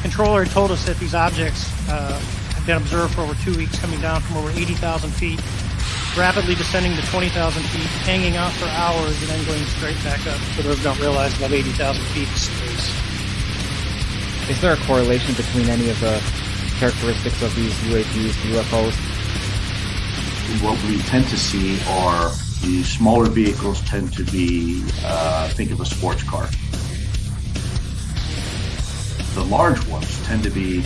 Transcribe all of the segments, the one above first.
controller told us that these objects have been observed for over 2 weeks, coming down from over 80,000 feet, rapidly descending to 20,000 feet, hanging out for hours, and then going straight back up. For those who don't realize, above 80,000 feet is space. Is there a correlation between any of the characteristics of these UAPs, UFOs? What we tend to see are the smaller vehicles tend to be, think of a sports car. The large ones tend to be,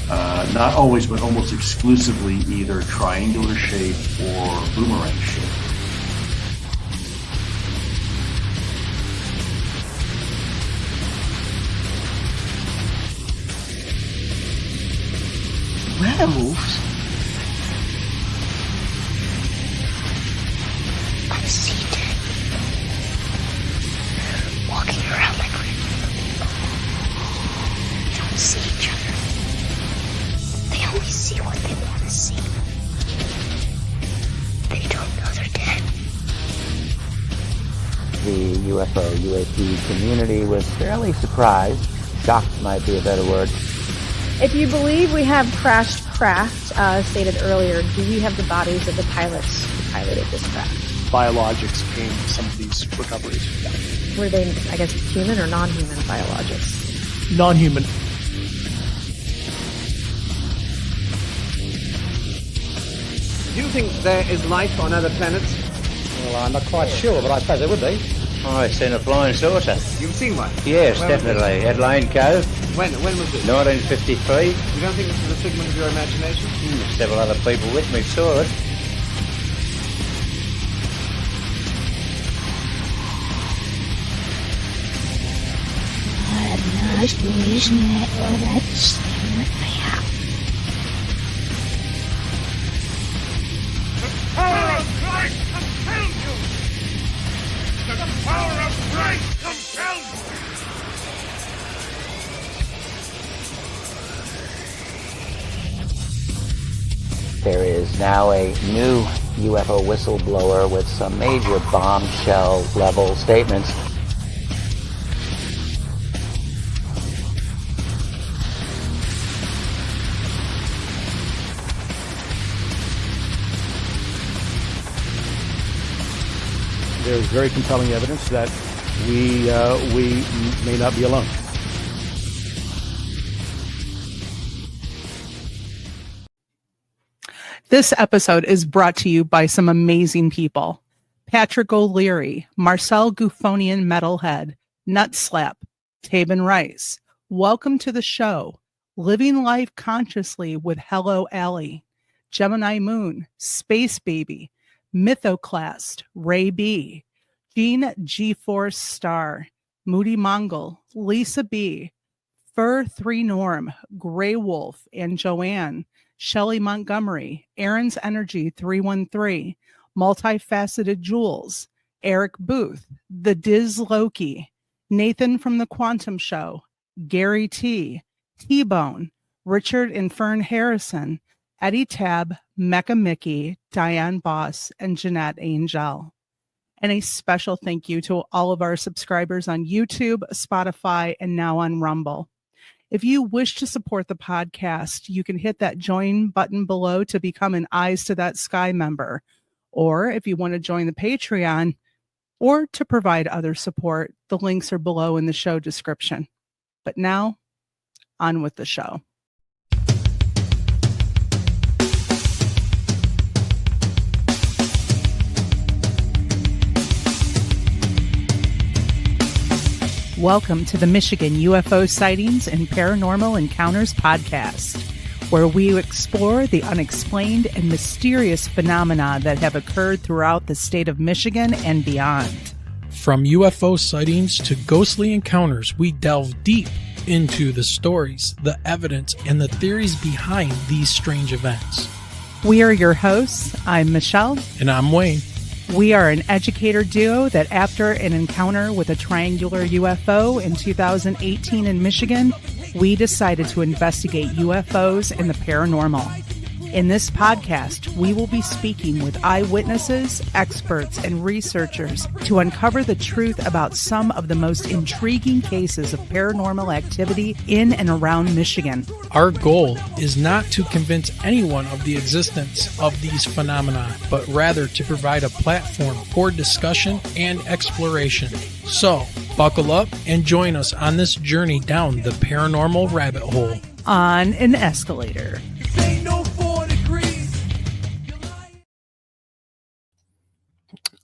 not always, but almost exclusively either triangular shape or boomerang shape. Werewolves? I see dead people walking around like people. They don't see each other. They only see what they want to see. They don't know they're dead. The UFO, UAP community was fairly surprised. Shocked might be a better word. If you believe we have crashed craft, stated earlier, do we have the bodies of the pilots who piloted this craft? Biologics came from some of these recoveries. Yeah. Were they, I guess, human or non-human biologics? Non-human. Do you think there is life on other planets? Well, I'm not quite sure, but I suppose there would be. Oh, I've seen a flying saucer. You've seen one? Yes, definitely. At Lane Cove. When was it? 1953. You don't think this is a figment of your imagination? Several other people with me saw it. There is now a new UFO whistleblower with some major bombshell-level statements. There is very compelling evidence that we may not be alone. This episode is brought to you by some amazing people. Patrick O'Leary, Marcel Gouffonian Metalhead, Nutslap, Tabin Rice. Welcome to the show. Living Life Consciously with Hello Allie, Gemini Moon, Space Baby, Mythoclast, Ray B, Gene G-Force Star, Moody Mongol, Lisa B, Fur 3 Norm, Grey Wolf, and Joanne, Shelley Montgomery, Aaron's Energy 313, Multifaceted Jules, Eric Booth, The Diz Loki, Nathan from the Quantum Show, Gary T, T-Bone, Richard and Fern Harrison, Eddie Tab, Mecca Mickey, Diane Boss, and Jeanette Angel. And a special thank you to all of our subscribers on YouTube, Spotify, and now on Rumble. If you wish to support the podcast, you can hit that join button below to become an Eyes to That Sky member. Or if you want to join the Patreon or to provide other support, the links are below in the show description. But now, on with the show. Welcome to the Michigan UFO Sightings and Paranormal Encounters podcast, where we explore the unexplained and mysterious phenomena that have occurred throughout the state of Michigan and beyond. From UFO sightings to ghostly encounters, we delve deep into the stories, the evidence, and the theories behind these strange events. We are your hosts. I'm Michelle. And I'm Wayne. We are an educator duo that after an encounter with a triangular UFO in 2018 in Michigan, we decided to investigate UFOs and the paranormal. In this podcast, we will be speaking with eyewitnesses, experts, and researchers to uncover the truth about some of the most intriguing cases of paranormal activity in and around Michigan. Our goal is not to convince anyone of the existence of these phenomena, but rather to provide a platform for discussion and exploration. So, buckle up and join us on this journey down the paranormal rabbit hole. On an escalator.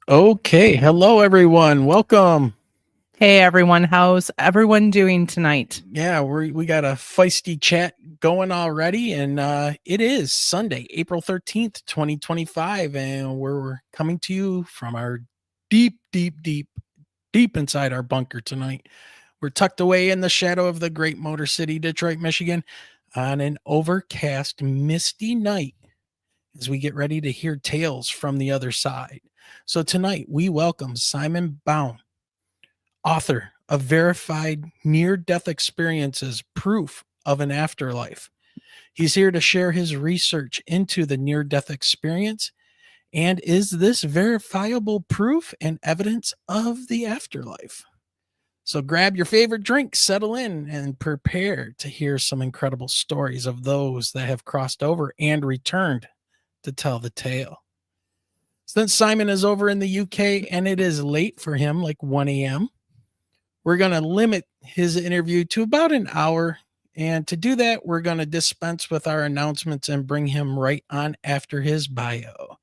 Okay, hello everyone. Welcome. Hey everyone, how's everyone doing tonight? Yeah, we got a feisty chat going already, and it is Sunday, April 13th, 2025, and we're coming to you from our deep inside our bunker tonight. We're tucked away in the shadow of the great Motor City, Detroit, Michigan, on an overcast, misty night as we get ready to hear tales from the other side. So tonight we welcome Simon Bown, author of Verified Near-Death Experiences, Proof of an Afterlife. He's here to share his research into the near-death experience and is this verifiable proof and evidence of the afterlife. So grab your favorite drink, settle in, and prepare to hear some incredible stories of those that have crossed over and returned to tell the tale. Since Simon is over in the UK and it is late for him, like 1 a.m., we're going to limit his interview to about an hour. And to do that, we're going to dispense with our announcements and bring him right on after his bio.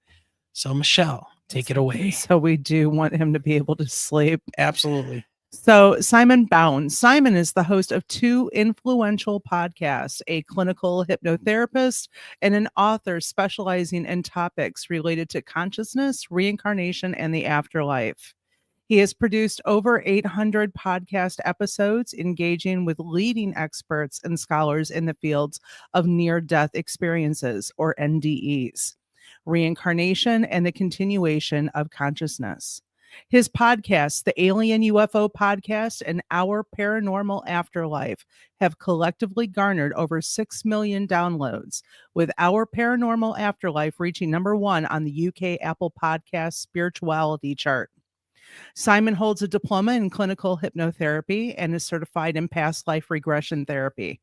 So, Michelle, take it away. So we do want him to be able to sleep. Absolutely. So Simon Bown. Simon is the host of two influential podcasts, a clinical hypnotherapist and an author specializing in topics related to consciousness, reincarnation, and the afterlife. He has produced over 800 podcast episodes engaging with leading experts and scholars in the fields of near-death experiences, or NDEs, reincarnation, and the continuation of consciousness. His podcasts, the Alien UFO Podcast and Our Paranormal Afterlife, have collectively garnered over 6 million downloads, with Our Paranormal Afterlife reaching #1 on the UK Apple Podcast Spirituality chart. Simon holds a diploma in clinical hypnotherapy and is certified in past life regression therapy.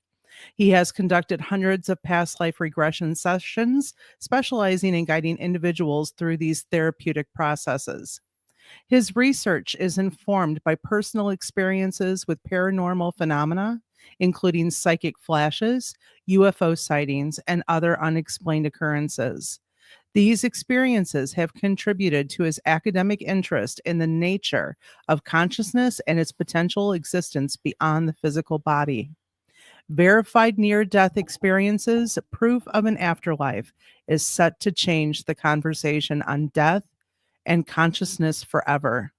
He has conducted hundreds of past life regression sessions, specializing in guiding individuals through these therapeutic processes. His research is informed by personal experiences with paranormal phenomena, including psychic flashes, UFO sightings, and other unexplained occurrences. These experiences have contributed to his academic interest in the nature of consciousness and its potential existence beyond the physical body. Verified near-death experiences, Proof of an Afterlife, is set to change the conversation on death and consciousness forever.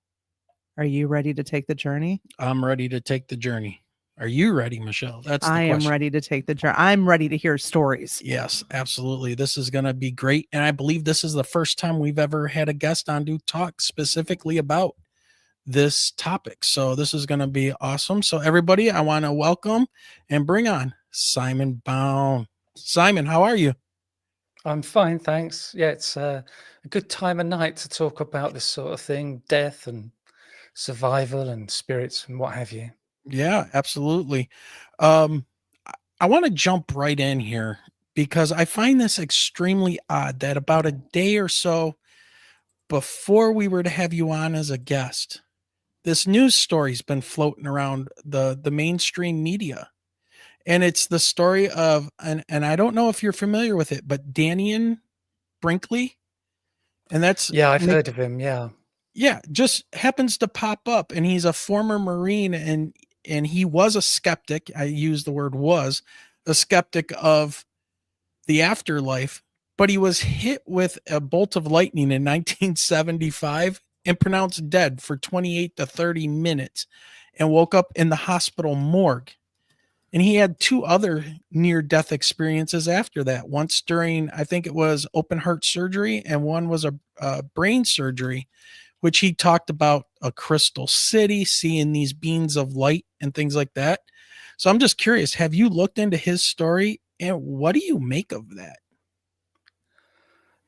Are you ready to take the journey? I'm ready to take the journey. Are you ready, Michelle? That's the I question. am ready to take the journey. I'm ready to hear stories. Yes, absolutely. This is going to be great. And I believe this is the first time we've ever had a guest on to talk specifically about this topic. So this is going to be awesome. So everybody, I want to welcome and bring on Simon Bown. Simon, how are you? I'm fine, thanks. Yeah, it's a good time of night to talk about this sort of thing, death and survival and spirits and what have you. Yeah, absolutely. I want to jump right in here because I find this extremely odd that about a day or so before we were to have you on as a guest, this news story's been floating around the mainstream media. And it's the story of, and I don't know if you're familiar with it, but Daniel Brinkley. And that's, Yeah, I've heard of him. Yeah. Yeah, just happens to pop up, and he's a former Marine, and he was a skeptic. I use the word was a skeptic of the afterlife, but he was hit with a bolt of lightning in 1975 and pronounced dead for 28 to 30 minutes and woke up in the hospital morgue. And he had two other near-death experiences after that. Once during, I think it was open heart surgery, and one was a brain surgery, which he talked about a crystal city, seeing these beams of light and things like that. So I'm just curious, have you looked into his story, and what do you make of that?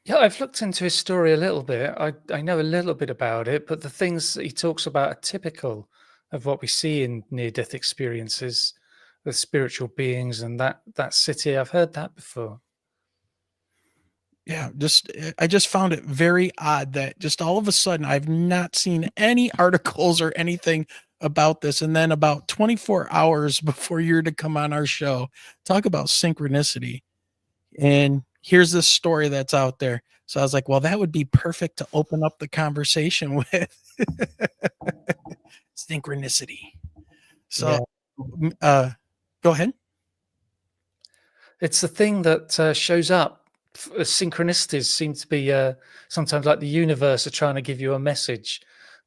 Yeah, I've looked into his story a little bit. I know a little bit about it, but the things that he talks about are typical of what we see in near-death experiences with spiritual beings and that city. I've heard that before. Yeah, I just found it very odd that just all of a sudden I've not seen any articles or anything about this. And then about 24 hours before you're to come on our show, talk about synchronicity. And here's this story that's out there. So I was like, well, that would be perfect to open up the conversation with. Synchronicity. So go ahead. It's the thing that shows up. Synchronicities seem to be sometimes like the universe are trying to give you a message,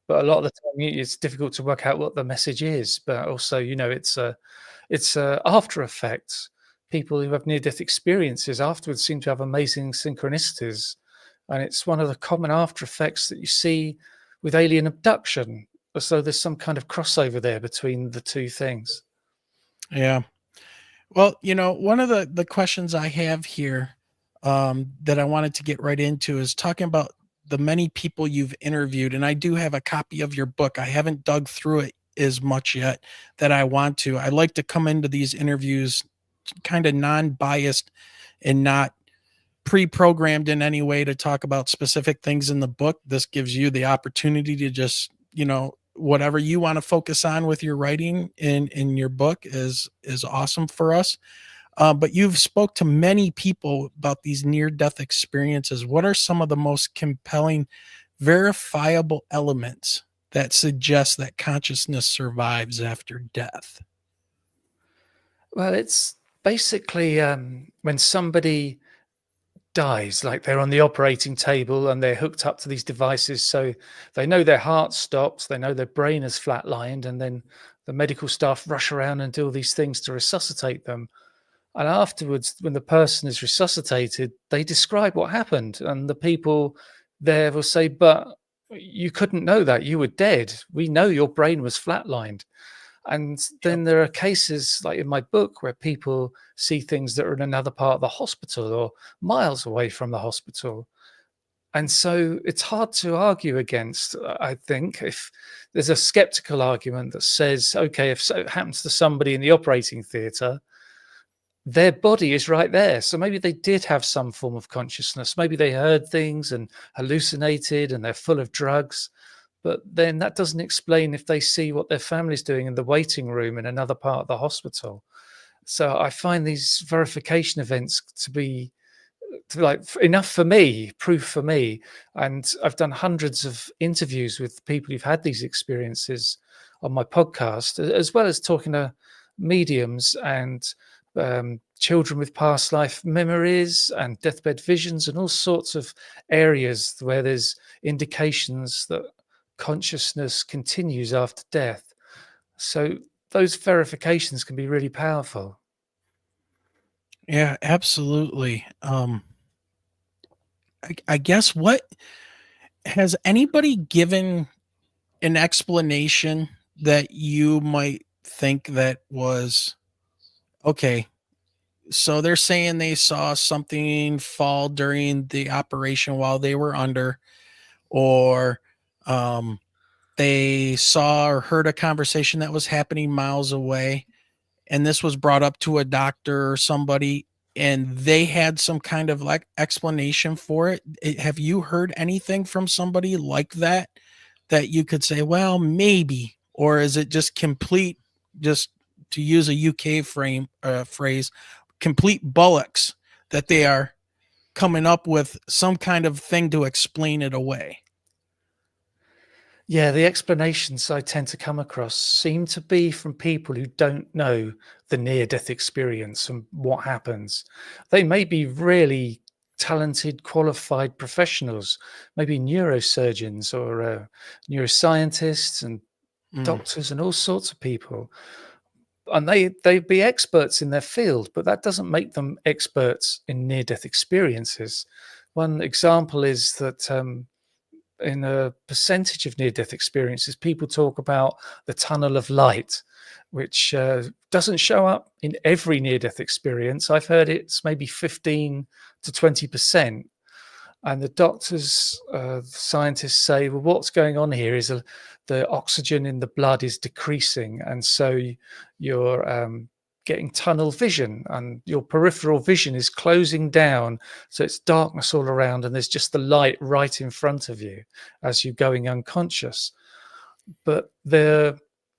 but a lot of the time it's difficult to work out what the message is. But also, it's after effects. People who have near-death experiences afterwards seem to have amazing synchronicities, and it's one of the common after effects that you see with alien abduction. So there's some kind of crossover there between the two things. Yeah. Well, one of the questions I have here that I wanted to get right into is talking about the many people you've interviewed. And I do have a copy of your book. I haven't dug through it as much yet that I want to. I like to come into these interviews kind of non-biased and not pre-programmed in any way to talk about specific things in the book. This gives you the opportunity to just, whatever you want to focus on with your writing in your book is awesome for us. But you've spoke to many people about these near-death experiences. What are some of the most compelling, verifiable elements that suggest that consciousness survives after death? Well, it's basically when somebody dies, like they're on the operating table and they're hooked up to these devices, so they know their heart stopped, they know their brain has flatlined, and then the medical staff rush around and do all these things to resuscitate them. And afterwards, when the person is resuscitated, they describe what happened, and the people there will say, but you couldn't know that, you were dead, we know your brain was flatlined. And then there are cases like in my book where people see things that are in another part of the hospital or miles away from the hospital. And so it's hard to argue against, I think, if there's a skeptical argument that says, okay, if it happens to somebody in the operating theatre, their body is right there. So maybe they did have some form of consciousness. Maybe they heard things and hallucinated and they're full of drugs. But then that doesn't explain if they see what their family's doing in the waiting room in another part of the hospital. So I find these verification events to be like enough for me, proof for me. And I've done hundreds of interviews with people who've had these experiences on my podcast, as well as talking to mediums and children with past life memories and deathbed visions and all sorts of areas where there's indications that consciousness continues after death. So those verifications can be really powerful. Yeah, absolutely. I guess what has anybody given an explanation that you might think that was okay? So they're saying they saw something fall during the operation while they were under, or they saw or heard a conversation that was happening miles away, and this was brought up to a doctor or somebody, and they had some kind of like explanation for it. Have you heard anything from somebody like that you could say, well, maybe, or is it just complete, just to use a UK phrase, complete bullocks that they are coming up with some kind of thing to explain it away? Yeah, the explanations I tend to come across seem to be from people who don't know the near-death experience and what happens. They may be really talented, qualified professionals, maybe neurosurgeons or neuroscientists and doctors and all sorts of people. And they'd be experts in their field, but that doesn't make them experts in near-death experiences. One example is that in a percentage of near-death experiences, people talk about the tunnel of light, which doesn't show up in every near-death experience. I've heard it's maybe 15 to 20%. And the doctors, scientists say, well, what's going on here is the oxygen in the blood is decreasing, and so you're getting tunnel vision, and your peripheral vision is closing down, so it's darkness all around, and there's just the light right in front of you as you're going unconscious. But there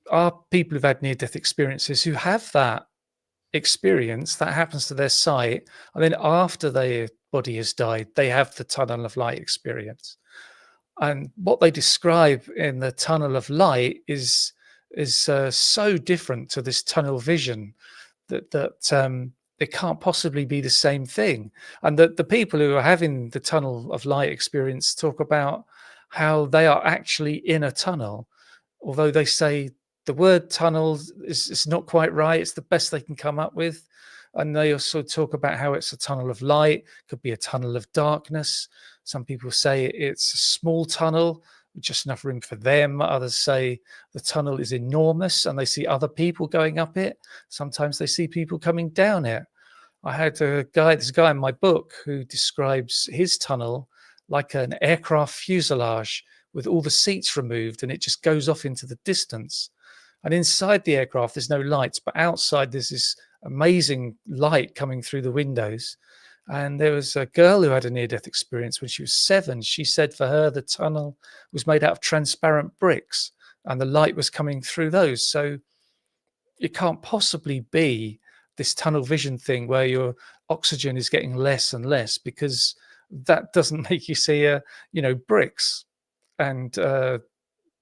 are people who've had near-death experiences who have that experience that happens to their sight, and then after their body has died, they have the tunnel of light experience. And what they describe in the tunnel of light is so different to this tunnel vision that it can't possibly be the same thing. And the people who are having the tunnel of light experience talk about how they are actually in a tunnel, although they say the word tunnel is not quite right. It's the best they can come up with. And they also talk about how it's a tunnel of light, could be a tunnel of darkness. Some people say it's a small tunnel, just enough room for them. Others say the tunnel is enormous and they see other people going up it. Sometimes they see people coming down it. I had this guy in my book who describes his tunnel like an aircraft fuselage with all the seats removed, and it just goes off into the distance. And inside the aircraft, there's no lights, but outside there's this amazing light coming through the windows. And there was a girl who had a near-death experience when she was 7. She said for her, the tunnel was made out of transparent bricks and the light was coming through those. So it can't possibly be this tunnel vision thing where your oxygen is getting less and less, because that doesn't make you see, bricks. And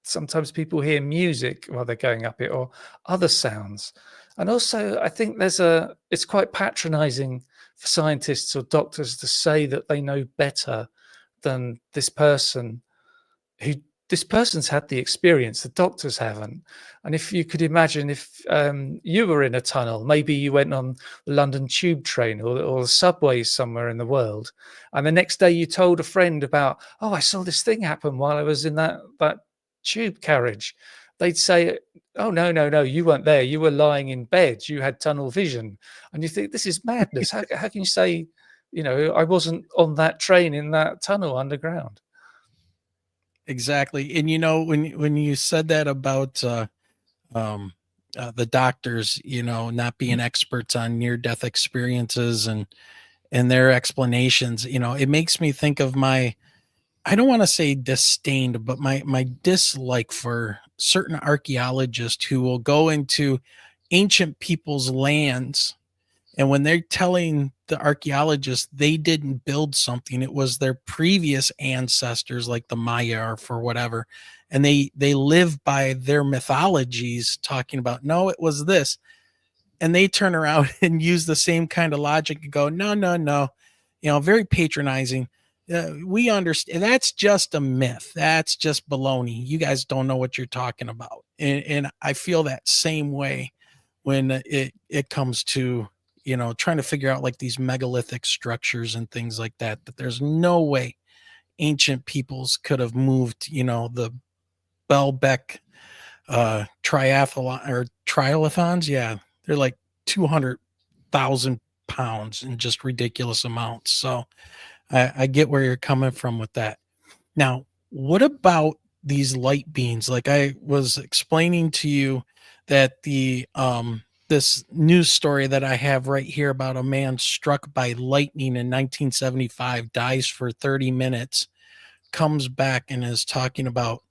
sometimes people hear music while they're going up it, or other sounds. And also, I think it's quite patronizing for scientists or doctors to say that they know better than this person. This person's had the experience, the doctors haven't. And if you could imagine, if you were in a tunnel, maybe you went on the London tube train or the subways somewhere in the world, and the next day you told a friend about, oh, I saw this thing happen while I was in that tube carriage, they'd say, oh, no, you weren't there. You were lying in bed. You had tunnel vision. And you think, this is madness. How can you say, I wasn't on that train in that tunnel underground? Exactly. And when you said that about the doctors, not being experts on near-death experiences and their explanations, it makes me think of I don't want to say disdained, but my dislike for certain archaeologists who will go into ancient people's lands, and when they're telling the archaeologists they didn't build something, it was their previous ancestors, like the Maya or for whatever, and they live by their mythologies, talking about, no, it was this, and they turn around and use the same kind of logic and go, no, very patronizing. We understand that's just a myth. That's just baloney. You guys don't know what you're talking about. And I feel that same way when it comes to, trying to figure out like these megalithic structures and things like that there's no way ancient peoples could have moved, the Baalbek triathlon or triathlons. Yeah. They're like 200,000 pounds in just ridiculous amounts. So I get where you're coming from with that. Now, what about these light beams? Like I was explaining to you that this news story that I have right here about a man struck by lightning in 1975, dies for 30 minutes, comes back and is talking about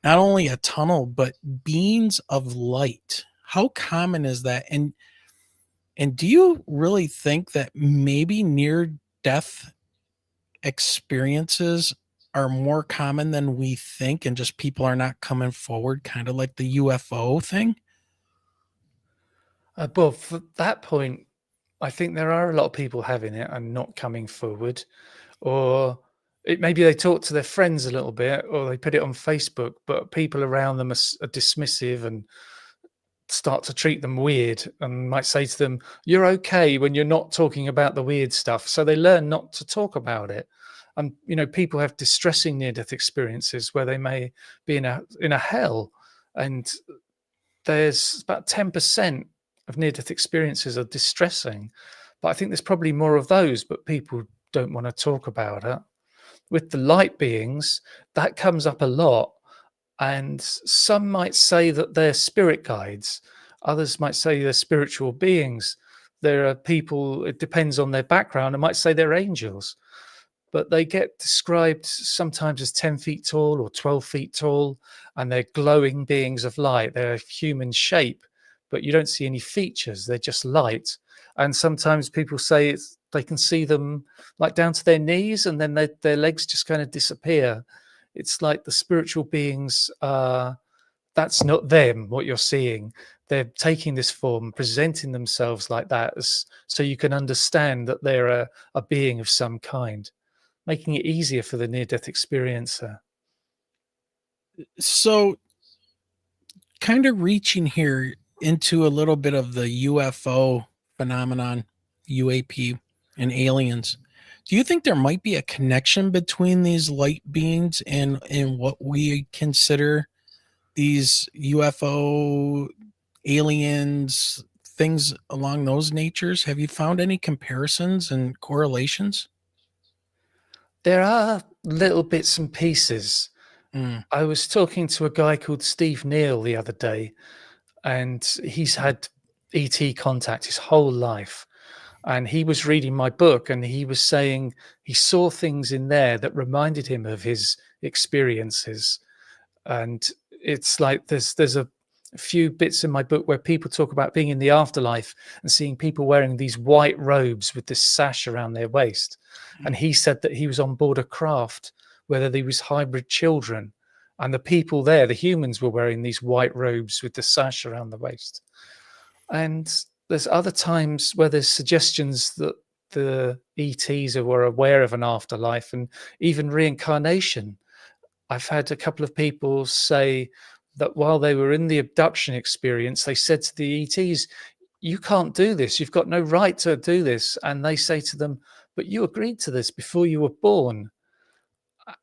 not only a tunnel, but beams of light. How common is that? And do you really think that maybe near death experiences are more common than we think, and just people are not coming forward, kind of like the UFO thing? Well, for that point, I think there are a lot of people having it and not coming forward, or maybe they talk to their friends a little bit, or they put it on Facebook, but people around them are dismissive and start to treat them weird and might say to them, you're okay when you're not talking about the weird stuff. So they learn not to talk about it. And, people have distressing near-death experiences where they may be in a hell. And there's about 10% of near-death experiences are distressing. But I think there's probably more of those, but people don't want to talk about it. with the light beings, that comes up a lot. And some might say that they're spirit guides. Others might say they're spiritual beings. There are people, it depends on their background, I might say they're angels. But they get described sometimes as 10 feet tall or 12 feet tall, and they're glowing beings of light. They're human shape, but you don't see any features. They're just light. And sometimes people say they can see them like down to their knees, and then their legs just kind of disappear. It's like the spiritual beings, that's not them, what you're seeing. They're taking this form, presenting themselves like that, so you can understand that they're a being of some kind, making it easier for the near-death experiencer. So, kind of reaching here into a little bit of the UFO phenomenon, UAP, and aliens. Do you think there might be a connection between these light beings and what we consider these UFO aliens, things along those natures? Have you found any comparisons and correlations? There are little bits and pieces. I was talking to a guy called Steve Neal the other day, and he's had ET contact his whole life. And he was reading my book, and he was saying he saw things in there that reminded him of his experiences. And it's like there's a few bits in my book where people talk about being in the afterlife and seeing people wearing these white robes with this sash around their waist. And he said that he was on board a craft where there was hybrid children, and the people there, the humans, were wearing these white robes with the sash around the waist. And there's other times where there's suggestions that the ETs were aware of an afterlife and even reincarnation. I've had a couple of people say that while they were in the abduction experience, they said to the ETs, "You can't do this. You've got no right to do this." And they say to them, "But you agreed to this before you were born."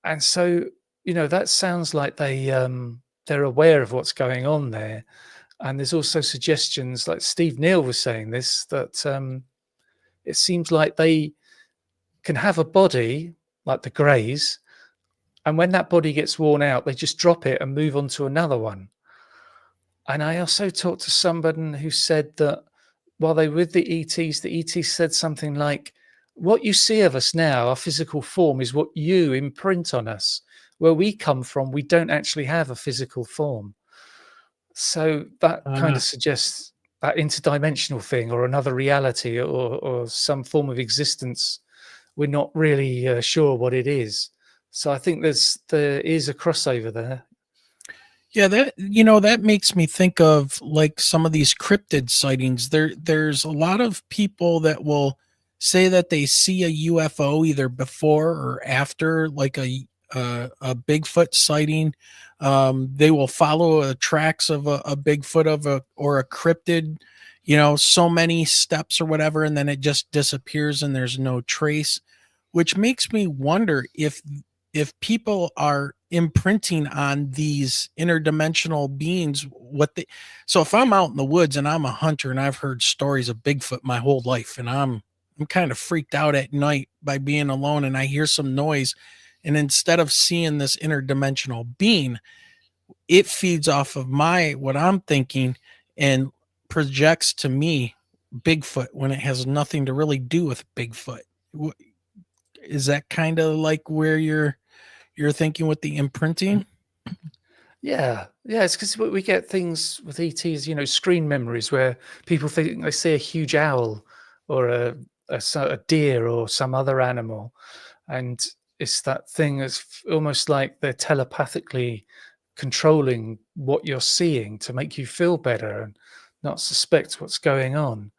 And so, that sounds like they're aware of what's going on there. And there's also suggestions, like Steve Neal was saying this, that it seems like they can have a body like the Greys, and when that body gets worn out, they just drop it and move on to another one. And I also talked to somebody who said that while they were with the ETs said something like, "What you see of us now, our physical form, is what you imprint on us. Where we come from, we don't actually have a physical form." So that kind of suggests that interdimensional thing, or another reality, or some form of existence. We're not really sure what it is. So I think there is a crossover there. Yeah, that makes me think of like some of these cryptid sightings. There's a lot of people that will say that they see a UFO either before or after, like a Bigfoot sighting. They will follow tracks of a Bigfoot or a cryptid, so many steps or whatever, and then it just disappears and there's no trace, which makes me wonder if people are imprinting on these interdimensional beings, so if I'm out in the woods and I'm a hunter and I've heard stories of Bigfoot my whole life, and I'm kind of freaked out at night by being alone, and I hear some noise, and instead of seeing this interdimensional being, it feeds off of what I'm thinking and projects to me Bigfoot when it has nothing to really do with Bigfoot. Is that kind of like where you're thinking with the imprinting? Yeah, it's because we get things with ETs, screen memories, where people think they see a huge owl or a deer or some other animal, and it's that thing that's almost like they're telepathically controlling what you're seeing to make you feel better and not suspect what's going on.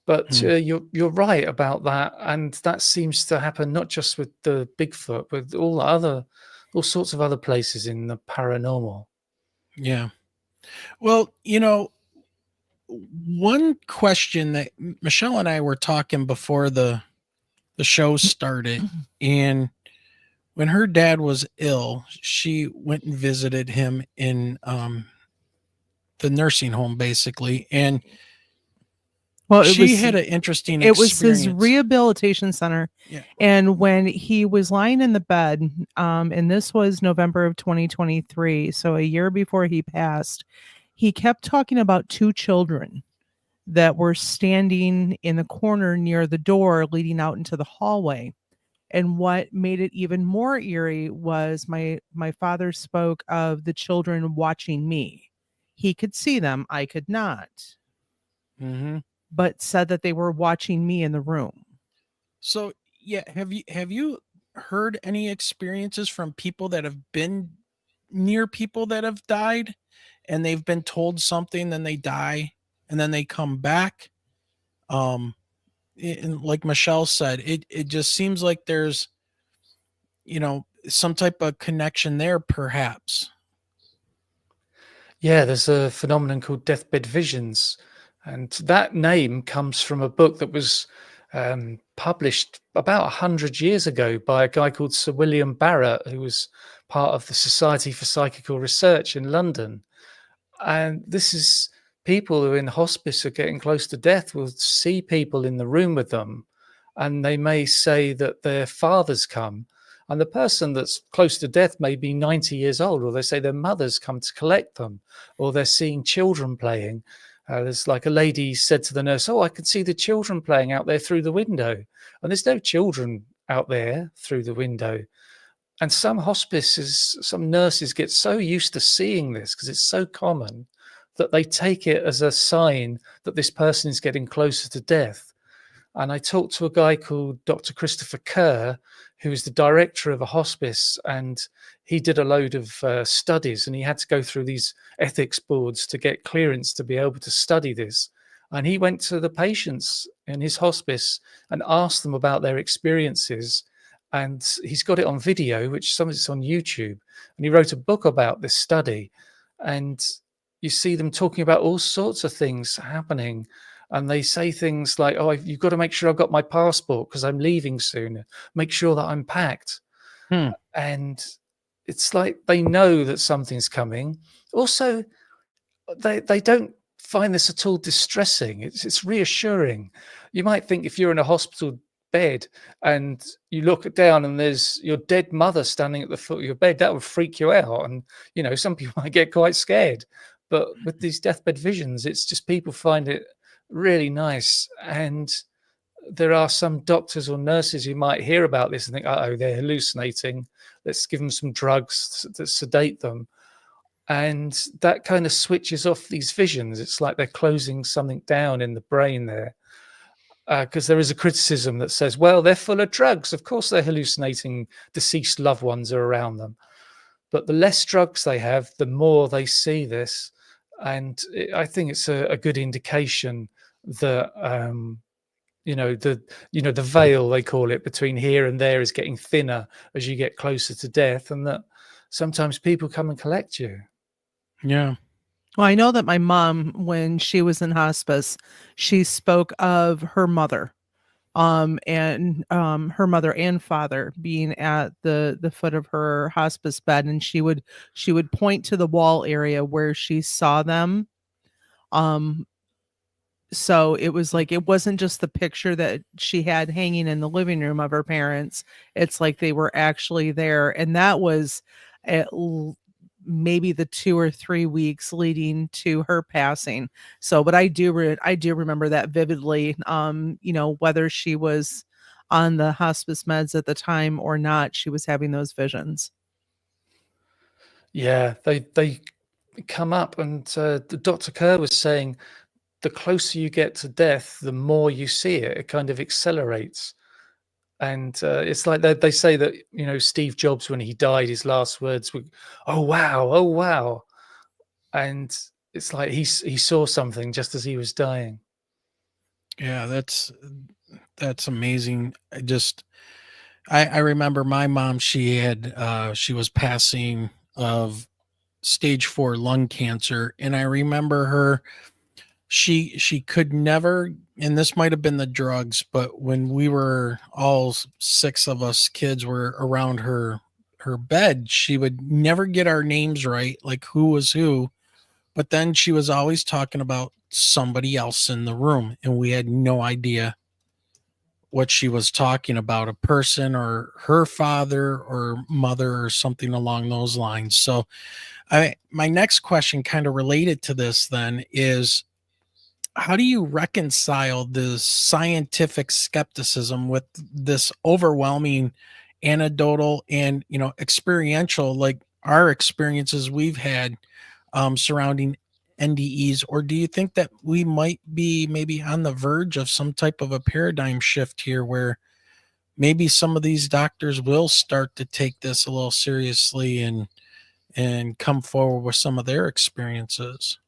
But you're right about that, and that seems to happen not just with the Bigfoot, but all sorts of other places in the paranormal. Yeah. Well, one question that Michelle and I were talking before the show started, and when her dad was ill, she went and visited him in the nursing home, basically. And Well, she had an interesting it was his experience. rehabilitation center. Yeah. And when he was lying in the bed, and this was November of 2023, so a year before he passed, he kept talking about two children that were standing in the corner near the door leading out into the hallway. And what made it even more eerie was my father spoke of the children watching me. He could see them, I could not, Mm-hmm. but said that they were watching me in the room. So yeah, have you heard any experiences from people that have been near people that have died, and they've been told something, then they die, and then they come back? And like Michelle said, it just seems like there's, some type of connection there, perhaps. Yeah, there's a phenomenon called deathbed visions, and that name comes from a book that was published about 100 years ago by a guy called Sir William Barrett, who was part of the Society for Psychical Research in London. And this is people who are in hospice are getting close to death will see people in the room with them, and they may say that their father's come. And the person that's close to death may be 90 years old, or they say their mother's come to collect them, or they're seeing children playing. There's like a lady said to the nurse, "Oh, I can see the children playing out there through the window." And there's no children out there through the window. And some hospices, some nurses get so used to seeing this because it's so common that they take it as a sign that this person is getting closer to death. And I talked to a guy called Dr. Christopher Kerr, who is the director of a hospice, and he did a load of studies, and he had to go through these ethics boards to get clearance to be able to study this. And he went to the patients in his hospice and asked them about their experiences. And he's got it on video, which some of it's on YouTube. And he wrote a book about this study. And you see them talking about all sorts of things happening. And they say things like, "Oh, you've got to make sure I've got my passport because I'm leaving soon. Make sure that I'm packed." And it's like they know that something's coming. Also, they don't find this at all distressing. It's reassuring. You might think if you're in a hospital bed and you look down and there's your dead mother standing at the foot of your bed, that would freak you out. And, some people might get quite scared. But with these deathbed visions, it's just people find it really nice. And there are some doctors or nurses who might hear about this and think, "Oh, they're hallucinating. Let's give them some drugs to sedate them." And that kind of switches off these visions. It's like they're closing something down in the brain there. Because there is a criticism that says, well, they're full of drugs. Of course, they're hallucinating deceased loved ones are around them. But the less drugs they have, the more they see this. And I think it's a good indication that, the veil, they call it, between here and there is getting thinner as you get closer to death, and that sometimes people come and collect you. Yeah. Well, I know that my mom, when she was in hospice, she spoke of her mother, and her mother and father being at the foot of her hospice bed, and she would point to the wall area where she saw them. So it was like, it wasn't just the picture that she had hanging in the living room of her parents. It's like they were actually there, and that was maybe the 2 or 3 weeks leading to her passing. So, but I do remember that vividly. Whether she was on the hospice meds at the time or not, she was having those visions. Yeah, they come up, and Dr. Kerr was saying the closer you get to death, the more you see it. It kind of accelerates. And it's like they say that, Steve Jobs, when he died, his last words were, "Oh, wow, oh, wow." And it's like he saw something just as he was dying. Yeah, that's amazing. I remember my mom, she was passing of stage 4 lung cancer. And I remember her, she could never, and this might have been the drugs, but when we were all 6 of us kids were around her bed, she would never get our names right, like who was who, but then she was always talking about somebody else in the room, and we had no idea what she was talking about, a person or her father or mother or something along those lines. So my next question, kind of related to this then, is how do you reconcile the scientific skepticism with this overwhelming anecdotal and, experiential, like our experiences we've had surrounding NDEs? Or do you think that we might be maybe on the verge of some type of a paradigm shift here, where maybe some of these doctors will start to take this a little seriously and come forward with some of their experiences?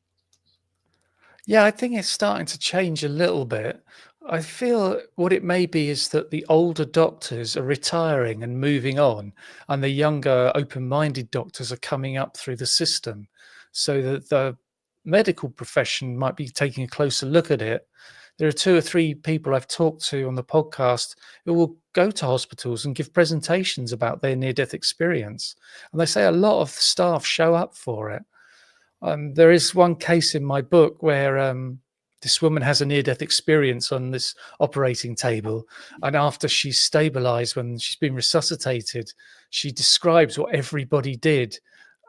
Yeah, I think it's starting to change a little bit. I feel what it may be is that the older doctors are retiring and moving on, and the younger, open minded doctors are coming up through the system. So that the medical profession might be taking a closer look at it. There are 2 or 3 people I've talked to on the podcast who will go to hospitals and give presentations about their near death experience. And they say a lot of staff show up for it. There is one case in my book where this woman has a near-death experience on this operating table, and after she's stabilized, when she's been resuscitated, she describes what everybody did.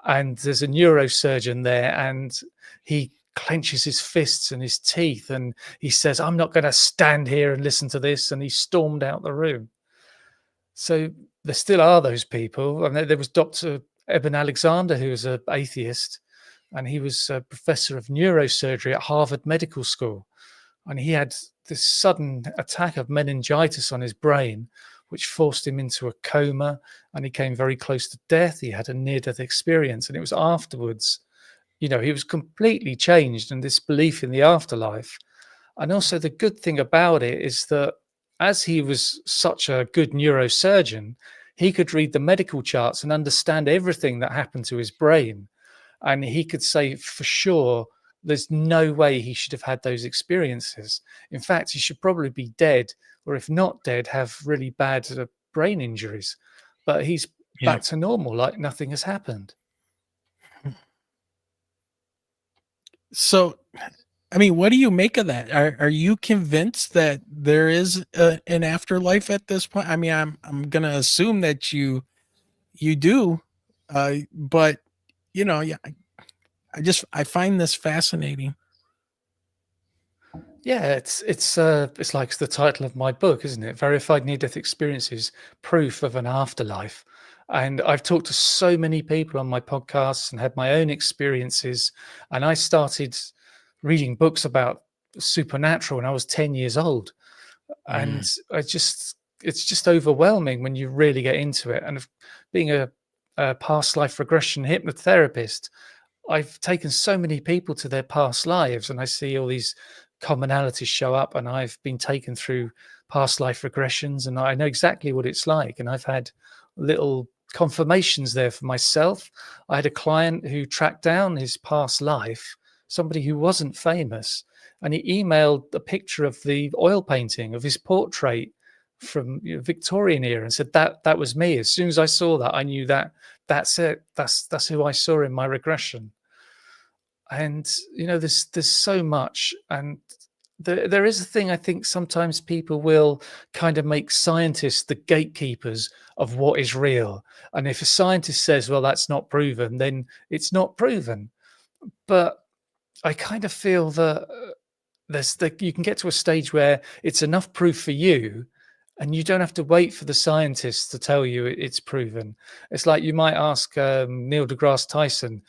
And there's a neurosurgeon there, and he clenches his fists and his teeth, and he says, "I'm not going to stand here and listen to this," and he stormed out the room. So there still are those people. And there was Dr. Eben Alexander, who was an atheist, and he was a professor of neurosurgery at Harvard Medical School. And he had this sudden attack of meningitis on his brain, which forced him into a coma, and he came very close to death. He had a near-death experience, and it was afterwards, he was completely changed, and this belief in the afterlife. And also the good thing about it is that as he was such a good neurosurgeon, he could read the medical charts and understand everything that happened to his brain. And he could say for sure there's no way he should have had those experiences. In fact, he should probably be dead, or if not dead, have really bad brain injuries. But he's back to normal, like nothing has happened. So, I mean, what do you make of that? Are you convinced that there is an afterlife at this point? I mean, I'm going to assume that you do, but yeah, I find this fascinating. Yeah, it's like the title of my book, isn't it? Verified near-death experiences, proof of an afterlife. And I've talked to so many people on my podcasts and had my own experiences. And I started reading books about supernatural when I was 10 years old. And it's just overwhelming when you really get into it. And being a past life regression hypnotherapist, I've taken so many people to their past lives, and I see all these commonalities show up, and I've been taken through past life regressions, and I know exactly what it's like. And I've had little confirmations there for myself. I had a client who tracked down his past life, somebody who wasn't famous, and he emailed a picture of the oil painting of his portrait from Victorian era and said that was me. As soon as I saw that, I knew that's it. That's who I saw in my regression. And there's so much. And there is a thing, I think sometimes people will kind of make scientists the gatekeepers of what is real. And if a scientist says, well, that's not proven, then it's not proven. But I kind of feel that you can get to a stage where it's enough proof for you, and you don't have to wait for the scientists to tell you it's proven. It's like you might ask Neil deGrasse Tyson,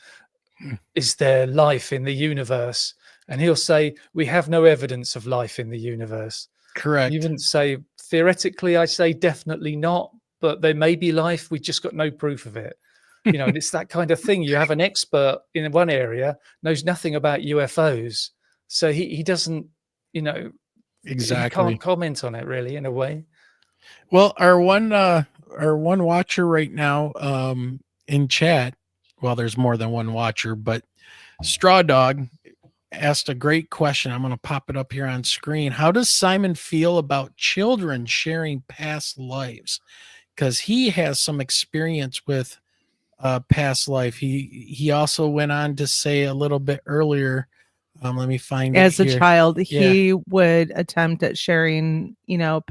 is there life in the universe? And he'll say, we have no evidence of life in the universe. Correct. You wouldn't say, theoretically, I say definitely not, but there may be life. We've just got no proof of it. And it's that kind of thing. You have an expert in one area, knows nothing about UFOs. So he doesn't, exactly. He can't comment on it really, in a way. Well, our one watcher right now in chat, well, there's more than one watcher, but Straw Dog asked a great question. I'm going to pop it up here on screen. How does Simon feel about children sharing past lives? Because he has some experience with past life. He also went on to say a little bit earlier. Let me find it As a here. child, Yeah. he would attempt at sharing,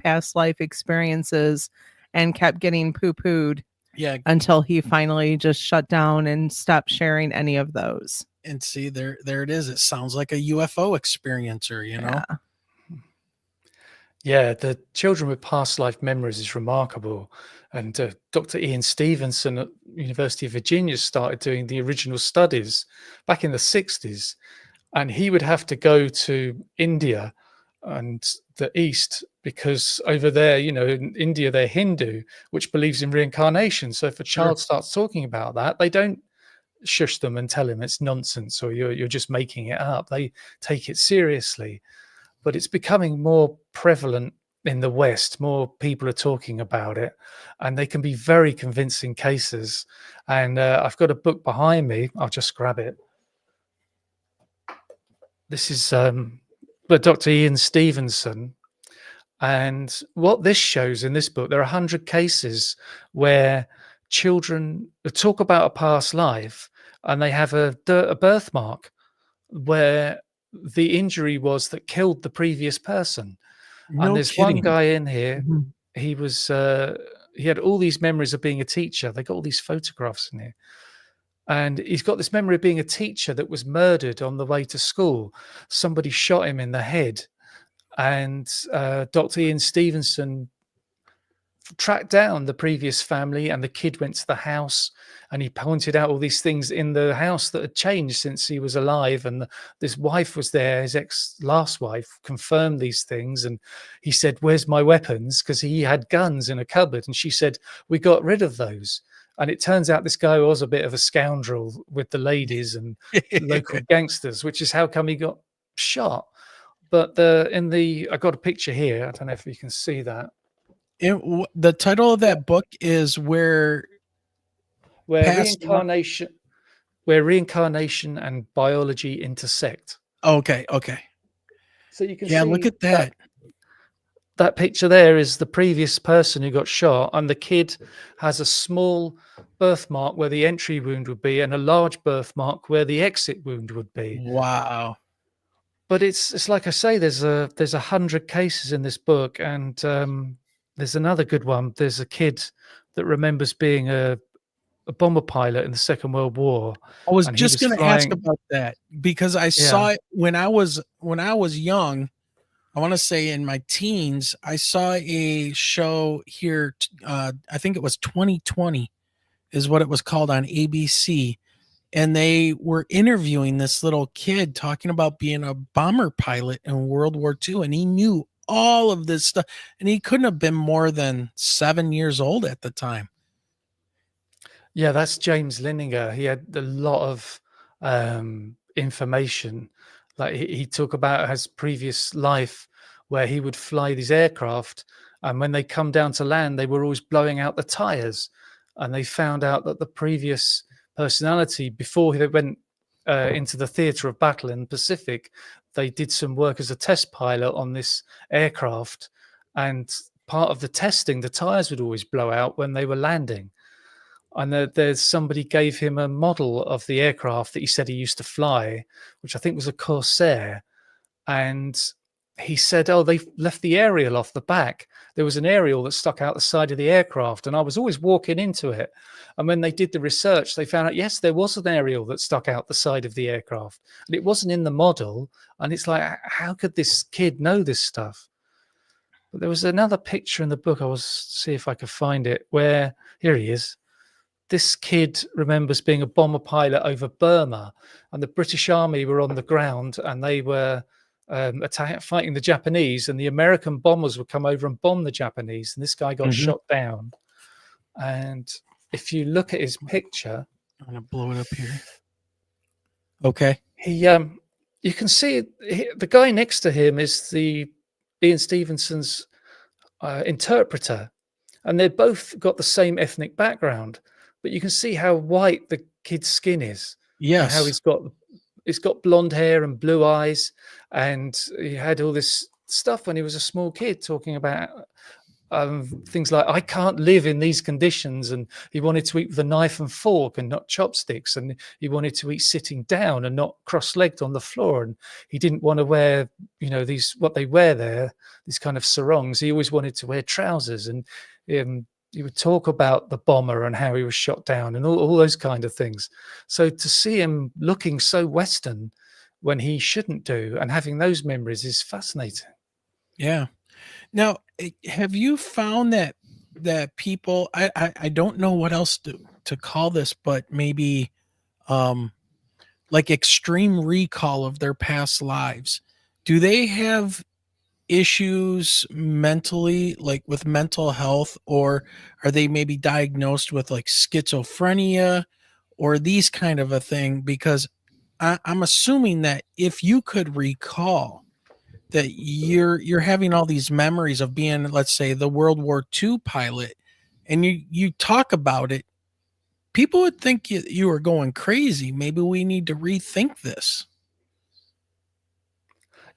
past life experiences and kept getting poo-pooed. Yeah. Until he finally just shut down and stopped sharing any of those. And see, there it is. It sounds like a UFO experiencer, you know? Yeah, the children with past life memories is remarkable. And Dr. Ian Stevenson at University of Virginia started doing the original studies back in the 60s. And he would have to go to India and the East because over there, in India, they're Hindu, which believes in reincarnation. So if a child starts talking about that, they don't shush them and tell him it's nonsense or you're just making it up. They take it seriously. But it's becoming more prevalent in the West. More people are talking about it, and they can be very convincing cases. And I've got a book behind me. I'll just grab it. This is by Dr. Ian Stevenson. And what this shows in this book, there are 100 cases where children talk about a past life and they have a birthmark where the injury was that killed the previous person. No And there's kidding. one guy in here, Mhm. he was he had all these memories of being a teacher. They got all these photographs in here. And he's got this memory of being a teacher that was murdered on the way to school. Somebody shot him in the head. And Dr. Ian Stevenson tracked down the previous family, and the kid went to the house and he pointed out all these things in the house that had changed since he was alive. And this wife was there, his last wife confirmed these things. And he said, "Where's my weapons?" Because he had guns in a cupboard. And she said, "We got rid of those." And it turns out this guy was a bit of a scoundrel with the ladies and local gangsters, which is how come he got shot. But I got a picture here. I don't know if you can see that. The title of that book is where reincarnation and biology intersect. Okay. So you can see look at that. That picture there is the previous person who got shot, and the kid has a small birthmark where the entry wound would be and a large birthmark where the exit wound would be. Wow. But it's like I say, there's 100 cases in this book, and there's another good one. There's a kid that remembers being a bomber pilot in the Second World War. I was just going to ask about that because I saw it when I was young. I want to say in my teens, I saw a show here. I think it was 2020 is what it was called on ABC. And they were interviewing this little kid talking about being a bomber pilot in World War II. And he knew all of this stuff. And he couldn't have been more than 7 years old at the time. Yeah, that's James Lininger. He had a lot of information. Like he talked about his previous life where he would fly these aircraft. And when they come down to land, they were always blowing out the tires. And they found out that the previous personality, before they went into the theater of battle in the Pacific, they did some work as a test pilot on this aircraft. And part of the testing, the tires would always blow out when they were landing. And there's somebody gave him a model of the aircraft that he said he used to fly, which I think was a Corsair. And he said, "Oh, they left the aerial off the back. There was an aerial that stuck out the side of the aircraft, and I was always walking into it. And when they did the research, they found out, yes, there was an aerial that stuck out the side of the aircraft, and it wasn't in the model. And it's like, how could this kid know this stuff?" But there was another picture in the book. I was see if I could find it. Where here he is. This kid remembers being a bomber pilot over Burma, and the British Army were on the ground, and they were fighting the Japanese, and the American bombers would come over and bomb the Japanese, and this guy got shot down. And if you look at his picture, I'm gonna blow it up here. Okay. He you can see the guy next to him is the Ian Stevenson's interpreter, and they've both got the same ethnic background, but you can see how white the kid's skin is. Yes. How he's got blonde hair and blue eyes, and he had all this stuff when he was a small kid talking about things like, I can't live in these conditions, and he wanted to eat with a knife and fork and not chopsticks, and he wanted to eat sitting down and not cross-legged on the floor, and he didn't want to wear, these, what they wear there, these kind of sarongs. He always wanted to wear trousers, and he would talk about the bomber and how he was shot down and all those kind of things. So to see him looking so Western when he shouldn't do, and having those memories, is fascinating. Yeah. Now, have you found that people, I don't know what else to call this, but maybe like extreme recall of their past lives, do they have issues mentally, like with mental health, or are they maybe diagnosed with like schizophrenia or these kind of a thing? Because I'm assuming that if you could recall that you're having all these memories of being, let's say, the World War II pilot, and you talk about it, people would think you are going crazy. Maybe we need to rethink this.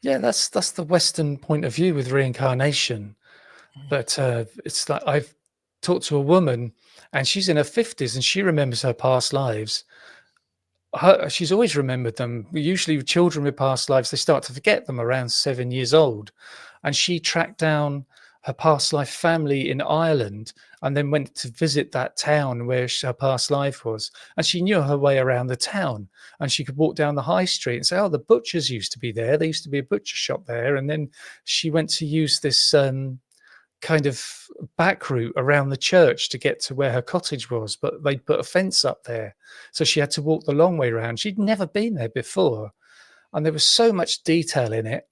Yeah, that's the Western point of view with reincarnation. But it's like, I've talked to a woman, and she's in her 50s, and she remembers her past lives. She's always remembered them. Usually children with past lives, they start to forget them around 7 years old. And she tracked down her past life family in Ireland, and then went to visit that town where her past life was. And she knew her way around the town, and she could walk down the high street and say, oh, the butchers used to be there. There used to be a butcher shop there. And then she went to use this kind of back route around the church to get to where her cottage was, but they put a fence up there, so she had to walk the long way around. She'd never been there before, and there was so much detail in it.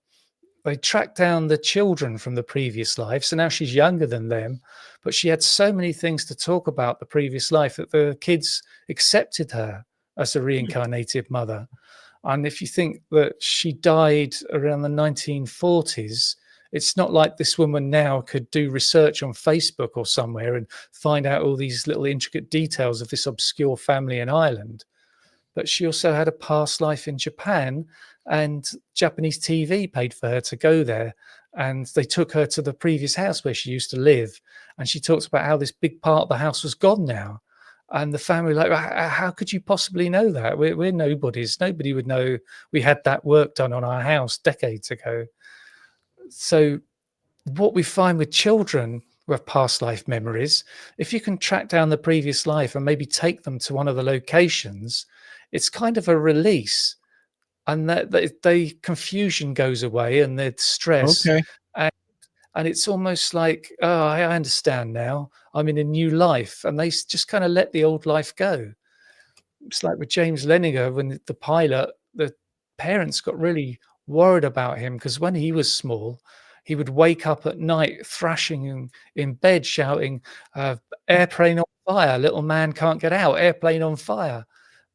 They tracked down the children from the previous life, so now she's younger than them, but she had so many things to talk about the previous life that the kids accepted her as a reincarnated mother. And if you think that she died around the 1940s, it's not like this woman now could do research on Facebook or somewhere and find out all these little intricate details of this obscure family in Ireland. But she also had a past life in Japan, and Japanese TV paid for her to go there. And they took her to the previous house where she used to live. And she talks about how this big part of the house was gone now. And the family like, how could you possibly know that? We're nobodies. Nobody would know we had that work done on our house decades ago. So what we find with children who have past life memories, if you can track down the previous life and maybe take them to one of the locations, it's kind of a release, and that the confusion goes away and the stress. Okay. And it's almost like, oh, I understand now. I'm in a new life, and they just kind of let the old life go. It's like with James Leninger, when the pilot, the parents got really worried about him, because when he was small, he would wake up at night thrashing in bed, shouting, airplane on fire, little man can't get out, airplane on fire.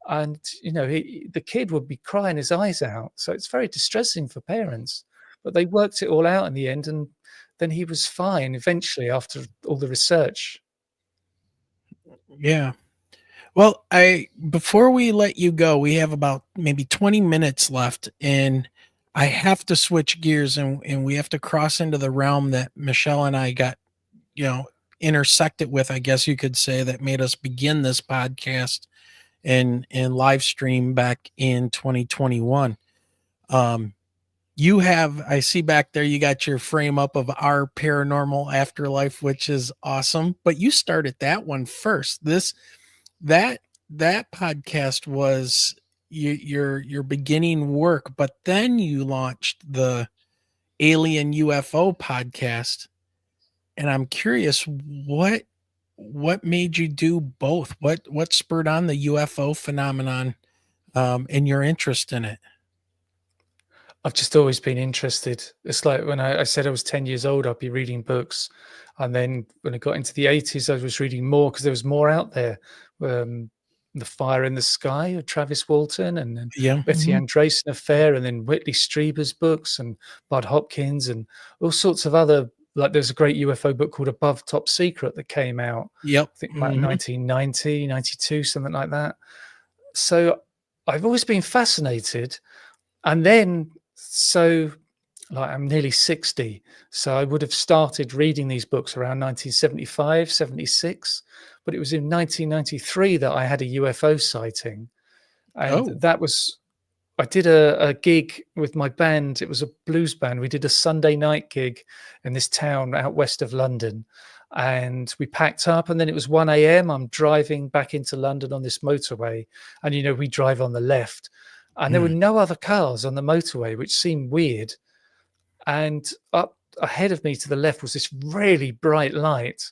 And, the kid would be crying his eyes out. So it's very distressing for parents. But they worked it all out in the end, and then he was fine eventually after all the research. Yeah. Well, before we let you go, we have about maybe 20 minutes left, and I have to switch gears, and we have to cross into the realm that Michelle and I got, intersected with, I guess you could say, that made us begin this podcast and live stream back in 2021. You have, I see back there, you got your frame up of our Paranormal Afterlife, which is awesome, but you started that one first. That podcast was your beginning work, but then you launched the Alien UFO podcast, and I'm curious what made you do both? What spurred on the UFO phenomenon, and your interest in it? I've just always been interested. It's like when I said I was 10 years old, I'd be reading books. And then when I got into the 80s, I was reading more because there was more out there. The Fire in the Sky of Travis Walton, and then Betty Andreasen Affair, and then Whitley Strieber's books, and Bud Hopkins, and all sorts of other, like there's a great UFO book called Above Top Secret that came out. I think about 1990, 92, something like that. So I've always been fascinated. And then, so like I'm nearly 60. So I would have started reading these books around 1975, 76. But it was in 1993 that I had a UFO sighting. And Oh. that was, I did a gig with my band. It was a blues band. We did a Sunday night gig in this town out west of London. And we packed up, and then it was 1 a.m. I'm driving back into London on this motorway. And, you know, we drive on the left. And there were no other cars on the motorway, which seemed weird. And up ahead of me to the left was this really bright light.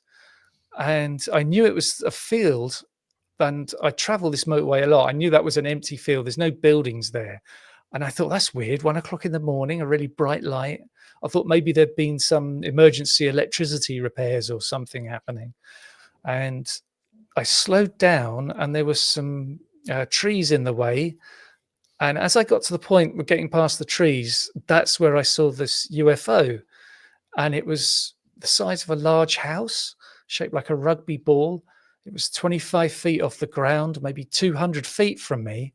And I knew it was a field. And I travel this motorway a lot. I knew that was an empty field. There's no buildings there. And I thought, that's weird. 1 o'clock in the morning, a really bright light. I thought maybe there'd been some emergency electricity repairs or something happening. And I slowed down, and there was some trees in the way. And as I got to the point of getting past the trees, that's where I saw this UFO. And it was the size of a large house, shaped like a rugby ball. It was 25 feet off the ground, maybe 200 feet from me.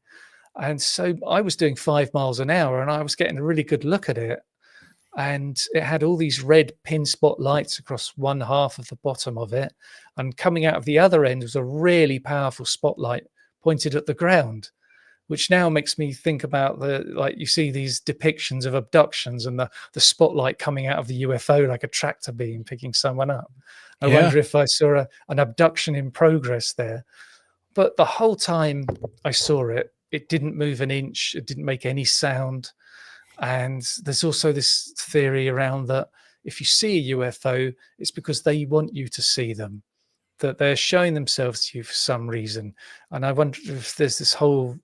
And so I was doing 5 miles an hour, and I was getting a really good look at it. And it had all these red pin spot lights across one half of the bottom of it. And coming out of the other end was a really powerful spotlight pointed at the ground, which now makes me think about like you see these depictions of abductions and the spotlight coming out of the UFO like a tractor beam picking someone up. I wonder if I saw an abduction in progress there. But the whole time I saw it, it didn't move an inch. It didn't make any sound. And there's also this theory around that if you see a UFO, it's because they want you to see them, that they're showing themselves to you for some reason. And I wonder if there's this whole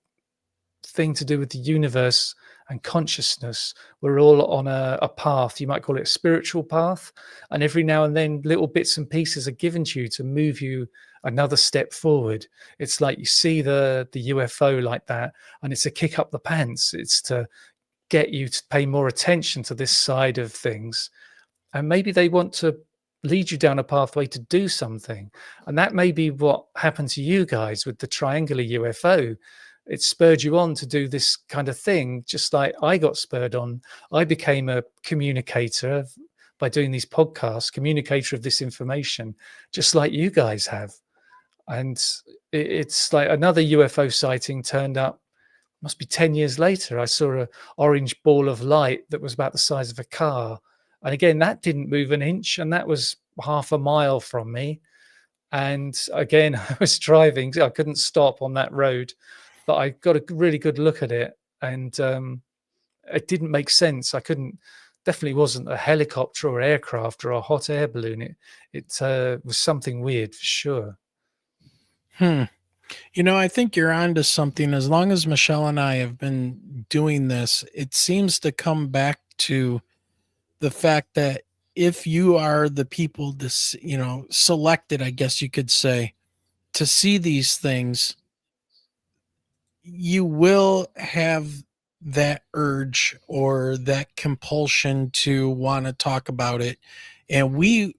thing to do with the universe and consciousness. We're all on a path. You might call it a spiritual path. And every now and then little bits and pieces are given to you to move you another step forward. It's like you see the UFO like that, and it's a kick up the pants. It's to get you to pay more attention to this side of things. And maybe they want to lead you down a pathway to do something. And that may be what happened to you guys with the triangular UFO. It spurred you on to do this kind of thing, just like I got spurred on. I became a communicator by doing these podcasts, communicator of this information, just like you guys have. And it's like another UFO sighting turned up, must be 10 years later. I saw an orange ball of light that was about the size of a car. And again, that didn't move an inch, and that was half a mile from me. And again, I was driving. I couldn't stop on that road. But I got a really good look at it, and it didn't make sense. Definitely wasn't a helicopter or aircraft or a hot air balloon. It was something weird for sure. You know, I think you're onto something. As long as Michelle and I have been doing this, it seems to come back to the fact that if you are the people, selected, I guess you could say, to see these things, you will have that urge or that compulsion to want to talk about it. And we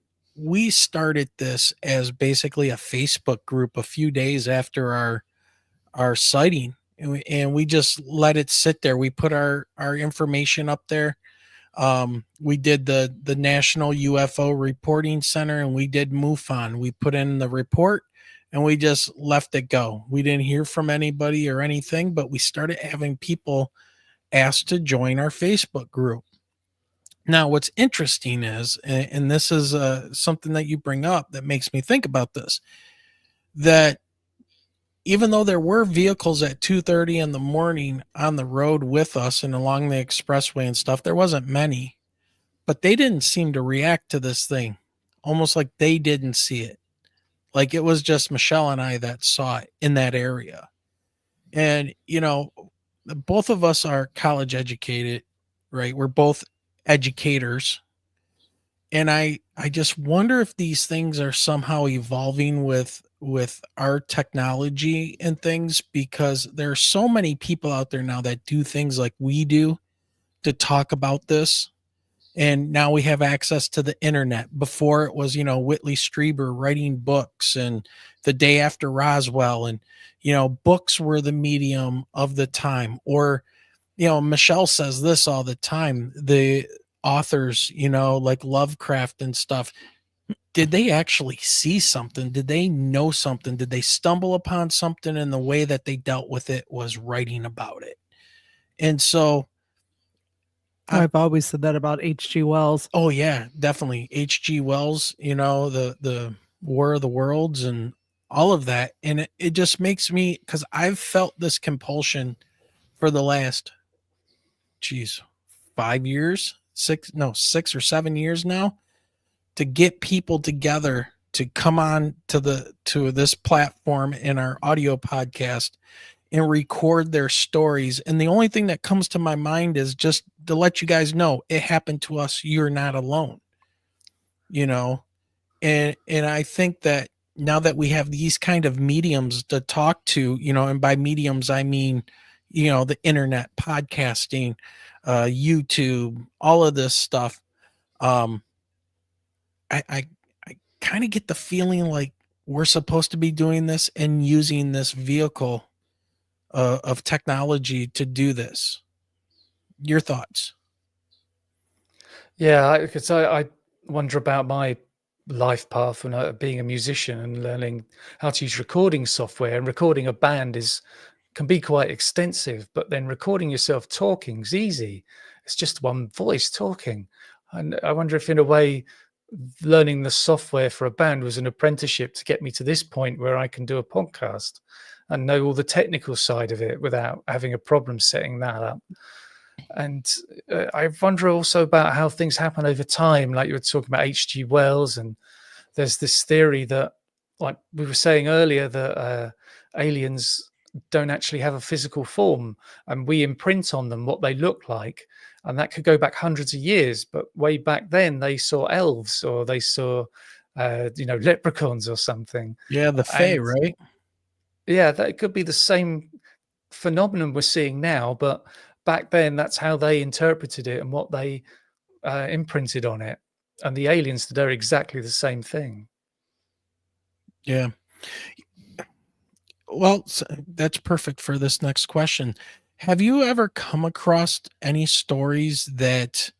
started this as basically a Facebook group a few days after our sighting, and we just let it sit there. We put our information up there. We did the National UFO Reporting Center, and we did MUFON. We put in the report, and we just left it go. We didn't hear from anybody or anything, but we started having people ask to join our Facebook group. Now, what's interesting is, and this is something that you bring up that makes me think about this, that even though there were vehicles at 2:30 in the morning on the road with us and along the expressway and stuff, there wasn't many, but they didn't seem to react to this thing, almost like they didn't see it. Like it was just Michelle and I that saw it in that area. And, both of us are college educated, right? We're both educators. And I just wonder if these things are somehow evolving with our technology and things, because there are so many people out there now that do things like we do to talk about this. And now we have access to the internet. Before it was, Whitley Strieber writing books, and The Day After Roswell, and, books were the medium of the time. Or, Michelle says this all the time, authors, you know, like Lovecraft and stuff, did they actually see something? Did they know something? Did they stumble upon something, and the way that they dealt with it was writing about it? And so I've always said that about H.G. Wells. Oh yeah, definitely. H.G. Wells, you know, the War of the Worlds and all of that. And it just makes me, because I've felt this compulsion for the last 5 years, 6 or 7 years now, to get people together to come on to this platform in our audio podcast and record their stories. And the only thing that comes to my mind is just to let you guys know it happened to us. You're not alone, you know? And I think that now that we have these kind of mediums to talk to, you know, and by mediums, I mean, you know, the internet, podcasting, YouTube, all of this stuff. I kind of get the feeling like we're supposed to be doing this and using this vehicle of technology to do this. Your thoughts? Yeah, because I wonder about my life path and being a musician and learning how to use recording software. And recording a band can be quite extensive, but then recording yourself talking is easy. It's just one voice talking. And I wonder if, in a way, learning the software for a band was an apprenticeship to get me to this point where I can do a podcast and know all the technical side of it without having a problem setting that up. And I wonder also about how things happen over time, like you were talking about H.G. Wells, and there's this theory that, like we were saying earlier, that aliens don't actually have a physical form, and we imprint on them what they look like, and that could go back hundreds of years. But way back then, they saw elves, or they saw, leprechauns or something. Yeah, the Fae, right? Yeah, that could be the same phenomenon we're seeing now, but back then that's how they interpreted it and what they imprinted on it. And the aliens did exactly the same thing. Yeah. Well, that's perfect for this next question. Have you ever come across any stories that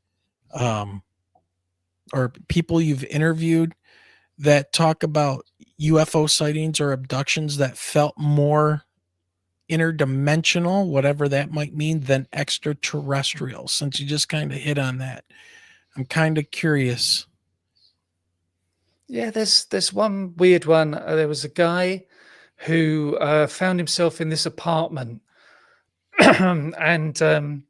or people you've interviewed that talk about UFO sightings or abductions that felt more interdimensional, whatever that might mean, than extraterrestrial? Since you just kind of hit on that, I'm kind of curious. Yeah, there's one weird one. There was a guy who found himself in this apartment and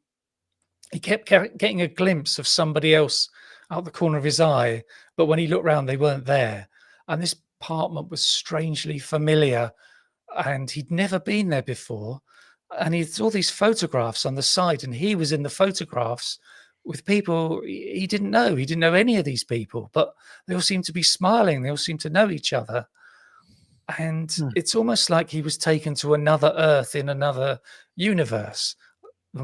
he kept getting a glimpse of somebody else out the corner of his eye, but when he looked around, they weren't there. And this apartment was strangely familiar, and he'd never been there before. And he saw these photographs on the side, and he was in the photographs with people he didn't know. He didn't know any of these people, but they all seemed to be smiling. They all seemed to know each other. And it's almost like he was taken to another Earth in another universe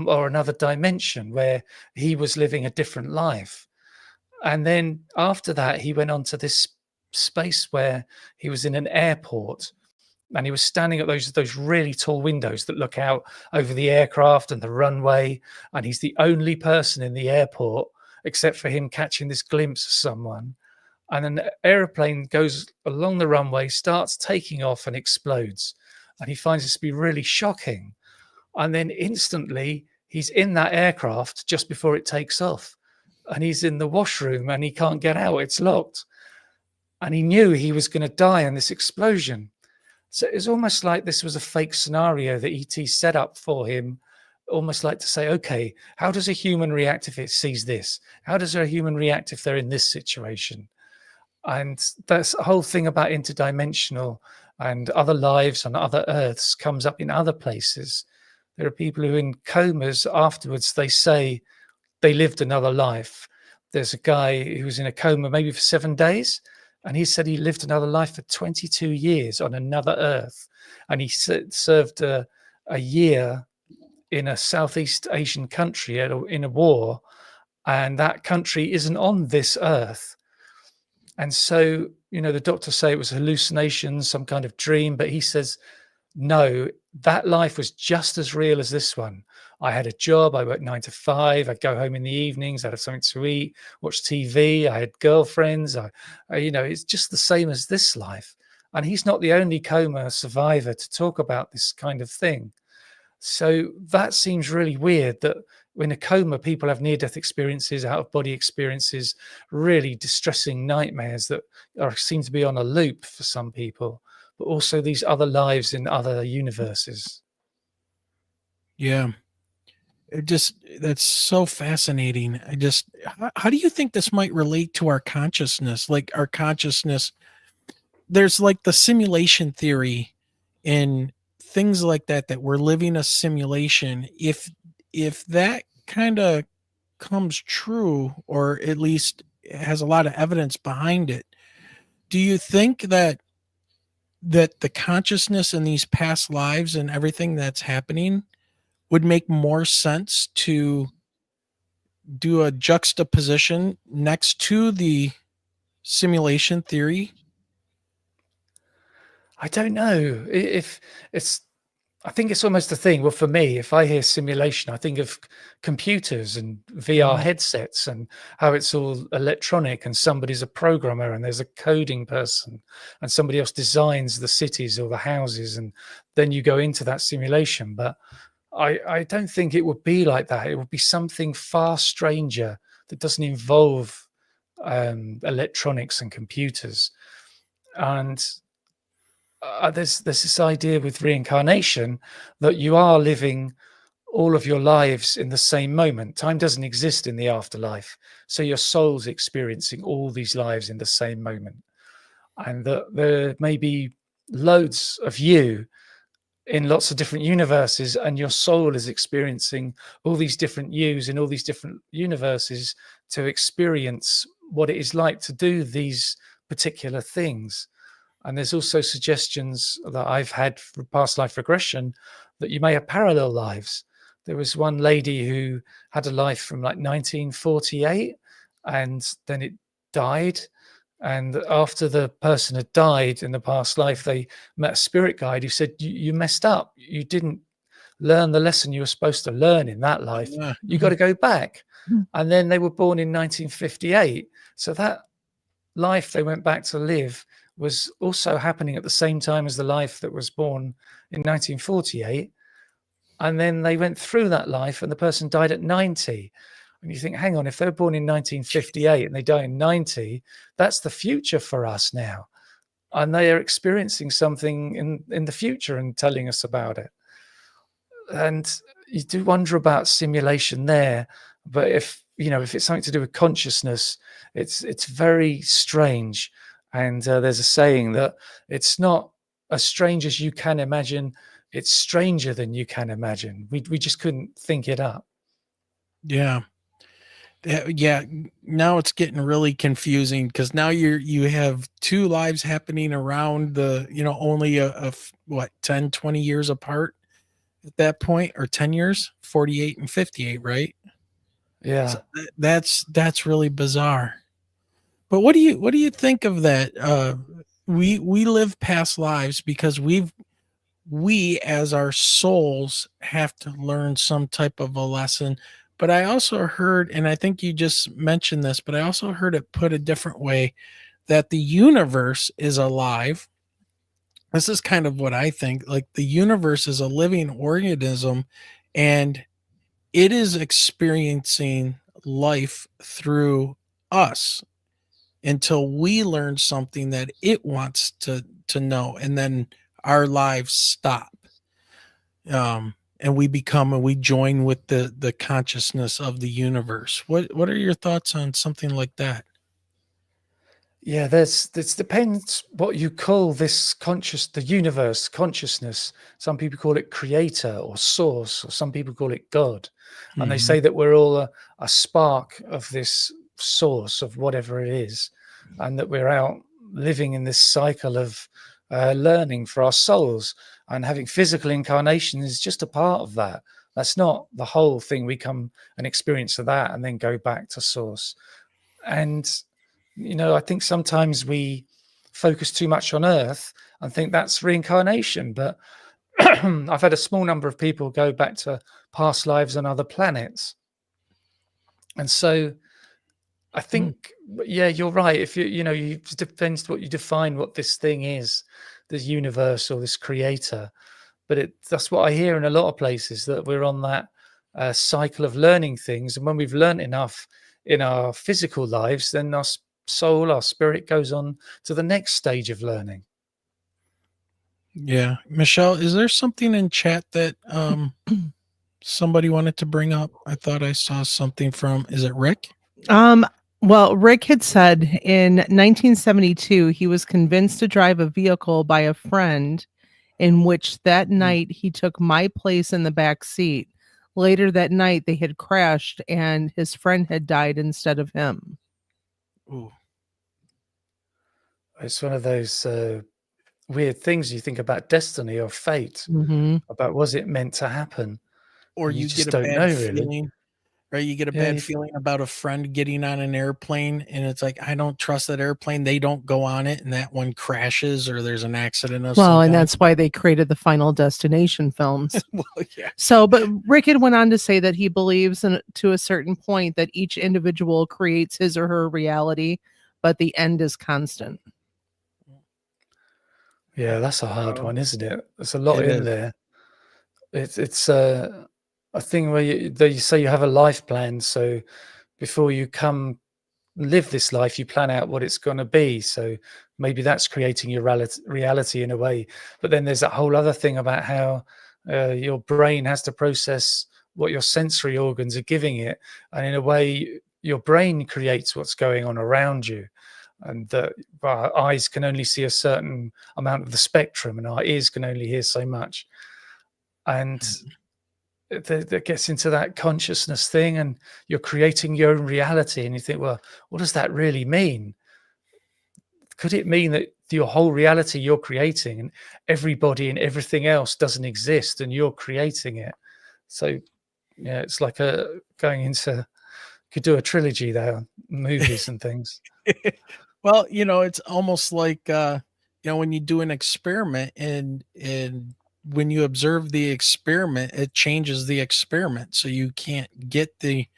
or another dimension where he was living a different life. And then after that, he went on to this space where he was in an airport, and he was standing at those really tall windows that look out over the aircraft and the runway. And he's the only person in the airport, except for him catching this glimpse of someone. And an airplane goes along the runway, starts taking off, and explodes. And he finds this to be really shocking. And then instantly, he's in that aircraft just before it takes off. And he's in the washroom and he can't get out. It's locked. And he knew he was going to die in this explosion. So it's almost like this was a fake scenario that ET set up for him, almost like to say, okay, how does a human react if it sees this? How does a human react if they're in this situation? And that's the whole thing about interdimensional and other lives on other Earths comes up in other places. There are people who in comas afterwards, they say they lived another life. There's a guy who was in a coma maybe for 7 days, and he said he lived another life for 22 years on another Earth. And he served a year in a Southeast Asian country in a war, and that country isn't on this Earth. And so, the doctors say it was hallucination, some kind of dream, but he says no, that life was just as real as this one. I had a job, I worked 9 to 5, I'd go home in the evenings, I'd have something to eat, watch TV, I had girlfriends, it's just the same as this life. And he's not the only coma survivor to talk about this kind of thing. So that seems really weird that in a coma, people have near-death experiences, out-of-body experiences, really distressing nightmares that seem to be on a loop for some people, but also these other lives in other universes. Yeah. That's so fascinating. How do you think this might relate to our consciousness? Like our consciousness, there's like the simulation theory and things like that, that we're living a simulation. If that kind of comes true, or at least has a lot of evidence behind it, do you think that the consciousness in these past lives and everything that's happening would make more sense to do a juxtaposition next to the simulation theory? I don't know if it's. I think it's almost a thing. Well, for me, if I hear simulation, I think of computers and VR headsets and how it's all electronic, and somebody's a programmer and there's a coding person and somebody else designs the cities or the houses, and then you go into that simulation. But I don't think it would be like that. It would be something far stranger that doesn't involve electronics and computers. And there's this idea with reincarnation that you are living all of your lives in the same moment. Time doesn't exist in the afterlife, so your soul's experiencing all these lives in the same moment, and that there may be loads of you in lots of different universes, and your soul is experiencing all these different yous in all these different universes to experience what it is like to do these particular things. And there's also suggestions that I've had for past life regression that you may have parallel lives. There was one lady who had a life from like 1948, and then it died. And after the person had died in the past life, they met a spirit guide who said, you messed up. You didn't learn the lesson you were supposed to learn in that life. You got to go back. And then they were born in 1958. So that life they went back to live was also happening at the same time as the life that was born in 1948. And then they went through that life and the person died at 90. And you think, hang on, if they were born in 1958 and they die in 90, that's the future for us now. And they are experiencing something in the future and telling us about it. And you do wonder about simulation there. But if it's something to do with consciousness, it's very strange. And there's a saying that it's not as strange as you can imagine. It's stranger than you can imagine. We just couldn't think it up. Yeah. Yeah. Now it's getting really confusing, because now you have two lives happening around the, only what, 10, 20 years apart at that point, or 10 years, 48 and 58, right? Yeah. So that's really bizarre. But what do you think of that? We live past lives because we as our souls have to learn some type of a lesson. But I also heard, and I think you just mentioned this, but I also heard it put a different way, that the universe is alive. This is kind of what I think. Like, the universe is a living organism, and it is experiencing life through us until we learn something that it wants to know, and then our lives stop. And we join with the consciousness of the universe. What are your thoughts on something like that? Yeah, this depends what you call this the universe, consciousness. Some people call it creator or source, or some people call it God. And they say that we're all a spark of this source of whatever it is, and that we're out living in this cycle of learning for our souls, and having physical incarnation is just a part of that. That's not the whole thing. We come and experience of that and then go back to source. And I think sometimes we focus too much on Earth and think that's reincarnation, but I've had a small number of people go back to past lives on other planets, and so I think, yeah, you're right. If it depends what you define what this thing is, this universe or this creator. But that's what I hear in a lot of places, that we're on that cycle of learning things, and when we've learned enough in our physical lives, then our soul, our spirit goes on to the next stage of learning. Yeah. Michelle, is there something in chat that somebody wanted to bring up? I thought I saw something from, is it Rick? Well, Rick had said in 1972 he was convinced to drive a vehicle by a friend, in which that night he took my place in the back seat. Later that night they had crashed and his friend had died instead of him. Ooh. It's one of those weird things you think about destiny or fate, about was it meant to happen? Or You you just get a don't bad know, really. feeling, right? You get a Yeah, bad feeling about a friend getting on an airplane, and it's like, I don't trust that airplane. They don't go on it, and that one crashes, or there's an accident of Well, some and kind. that's why they created the Final Destination films. Well, yeah. So, but Rick had went on to say that he believes to a certain point that each individual creates his or her reality, but the end is constant. Yeah, that's a hard one, isn't it? There's a lot It in is. there. It's a thing where you say you have a life plan. So before you come live this life, you plan out what it's going to be. So maybe that's creating your reality in a way. But then there's that whole other thing about how your brain has to process what your sensory organs are giving it, and in a way, your brain creates what's going on around you. And that our eyes can only see a certain amount of the spectrum, and our ears can only hear so much. And that gets into that consciousness thing, and you're creating your own reality. And you think, well, what does that really mean? Could it mean that your whole reality you're creating, and everybody and everything else doesn't exist, and you're creating it? So, yeah, it's like going into, could do a trilogy there, movies and things. Well, it's almost like when you do an experiment, and when you observe the experiment, it changes the experiment, so you can't get the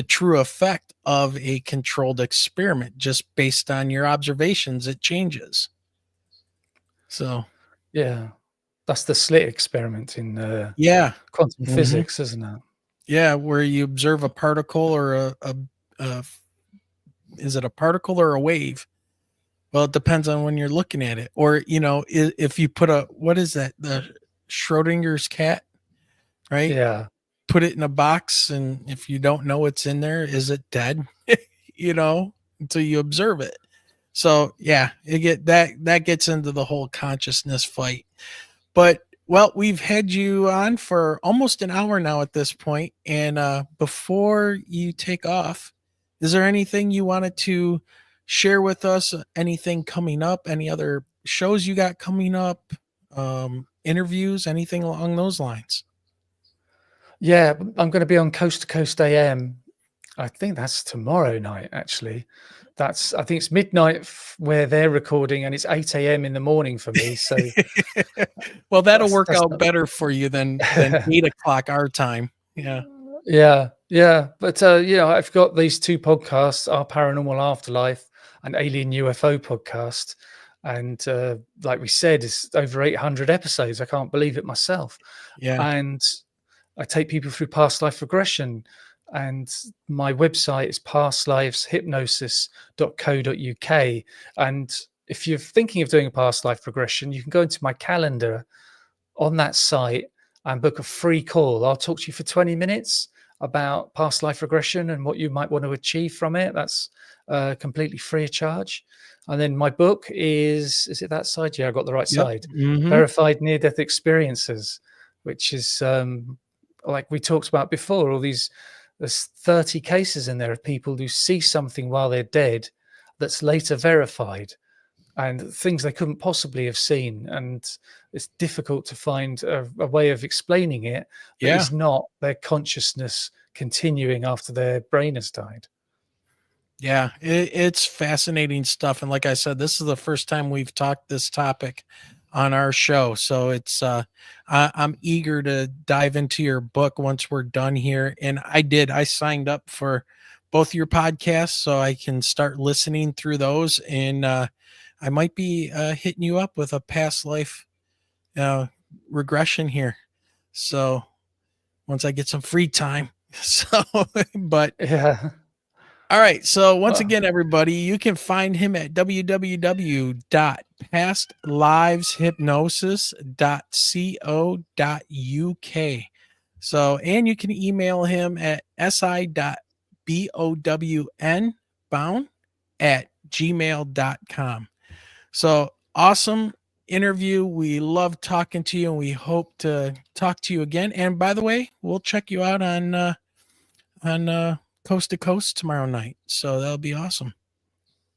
true effect of a controlled experiment just based on your observations. It changes. So yeah, that's the slit experiment in yeah, quantum physics, isn't it? Yeah, where you observe a particle or is it a particle or a wave? Well, it depends on when you're looking at it. Or, if you put what is that? The Schrodinger's cat, right? Yeah. Put it in a box, and if you don't know what's in there, is it dead? Until you observe it. So yeah, that gets into the whole consciousness fight. But well, we've had you on for almost an hour now at this point, and before you take off, is there anything you wanted to share with us? Anything coming up? Any other shows you got coming up? Interviews? Anything along those lines? Yeah, I'm going to be on Coast to Coast AM. I think that's tomorrow night, actually. I think it's midnight where they're recording, and it's 8 a.m. in the morning for me. So, well, that'll work out better for you than 8 o'clock our time. Yeah. Yeah. But I've got these two podcasts: our Paranormal Afterlife and Alien UFO podcast. And like we said, it's over 800 episodes. I can't believe it myself. Yeah. And I take people through past life regression. And my website is pastliveshypnosis.co.uk. And if you're thinking of doing a past life regression, you can go into my calendar on that site and book a free call. I'll talk to you for 20 minutes about past life regression and what you might want to achieve from it. That's completely free of charge. And then my book is it that side? Yeah, I got the right side. Mm-hmm. Verified Near-Death Experiences, which is like we talked about before, there's 30 cases in there of people who see something while they're dead that's later verified, and things they couldn't possibly have seen. And it's difficult to find a way of explaining it that is not their consciousness continuing after their brain has died. Yeah, it's fascinating stuff. And like I said, this is the first time we've talked this topic on our show. So it's I'm eager to dive into your book once we're done here. And I signed up for both your podcasts so I can start listening through those. And I might be hitting you up with a past life regression here. So once I get some free time. So, but Yeah. all right. So once again, everybody, you can find him at www.pastliveshypnosis.co.uk. So, and you can email him at si.bown@gmail.com. So awesome interview. We love talking to you, and we hope to talk to you again. And by the way, we'll check you out on Coast to Coast tomorrow night. So that'll be awesome.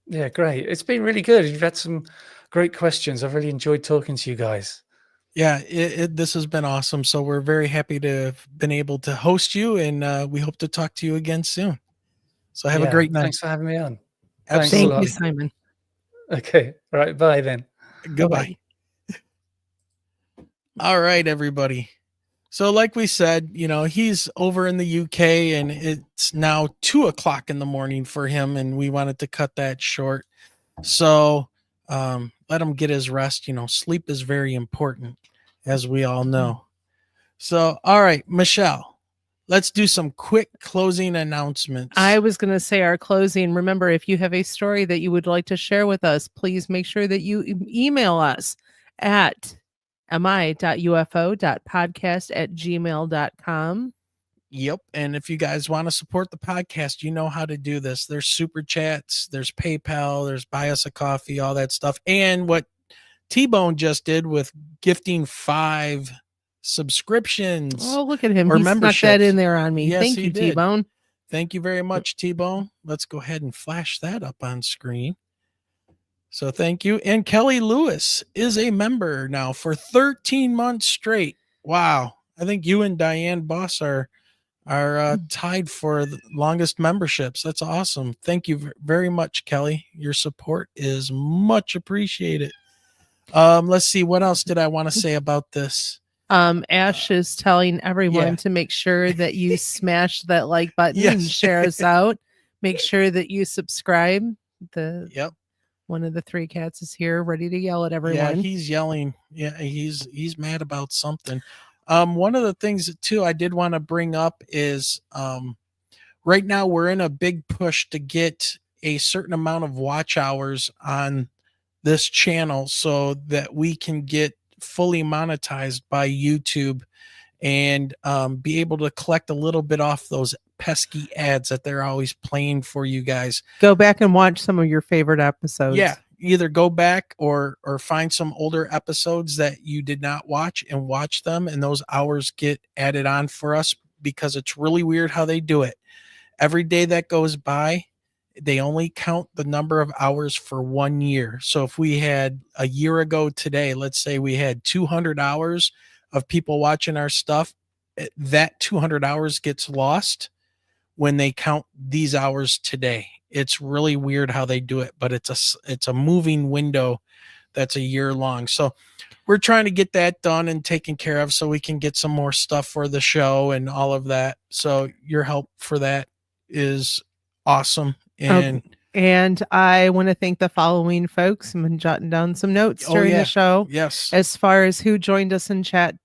Yeah, great. It's been really good. You've had some great questions. I've really enjoyed talking to you guys. Yeah, this has been awesome. So we're very happy to have been able to host you, and we hope to talk to you again soon. So have a great night. Thanks for having me on. Absolutely. Thank you, Simon. Okay. All right. Bye then. Goodbye. All right, everybody. So like we said, he's over in the UK and it's now 2:00 in the morning for him. And we wanted to cut that short. So let him get his rest. Sleep is very important, as we all know. So, all right, Michelle, let's do some quick closing announcements. I was going to say our closing. Remember, if you have a story that you would like to share with us, please make sure that you email us at mi.ufo.podcast@gmail.com. Yep. And if you guys want to support the podcast, you know how to do this. There's super chats, there's PayPal, there's buy us a coffee, all that stuff. And what T-Bone just did with gifting 5 subscriptions. Oh, look at him. Or He snuck that in there on me. Yes, Thank he you, did. T-Bone. Thank you very much, T-Bone. Let's go ahead and flash that up on screen. So thank you. And Kelly Lewis is a member now for 13 months straight. Wow. I think you and Diane Boss are tied for the longest memberships. That's awesome. Thank you very much, Kelly. Your support is much appreciated. Let's see. What else did I want to say about this? Ash is telling everyone to make sure that you smash that like button and share us out. Make sure that you subscribe. One of the 3 cats is here ready to yell at everyone. Yeah, he's yelling. Yeah, he's mad about something. One of the things too I did want to bring up is right now we're in a big push to get a certain amount of watch hours on this channel so that we can get fully monetized by YouTube and be able to collect a little bit off those pesky ads that they're always playing for you guys. Go back and watch some of your favorite episodes. Yeah, either go back or find some older episodes that you did not watch and watch them, and those hours get added on for us because it's really weird how they do it. Every day that goes by, they only count the number of hours for 1 year. So if we had a year ago today, let's say we had 200 hours of people watching our stuff, that 200 hours gets lost when they count these hours today. It's really weird how they do it, but it's a moving window that's a year long. So we're trying to get that done and taken care of so we can get some more stuff for the show and all of that. So your help for that is awesome. And I want to thank the following folks. I'm jotting down some notes during the show. Yes. As far as who joined us in chat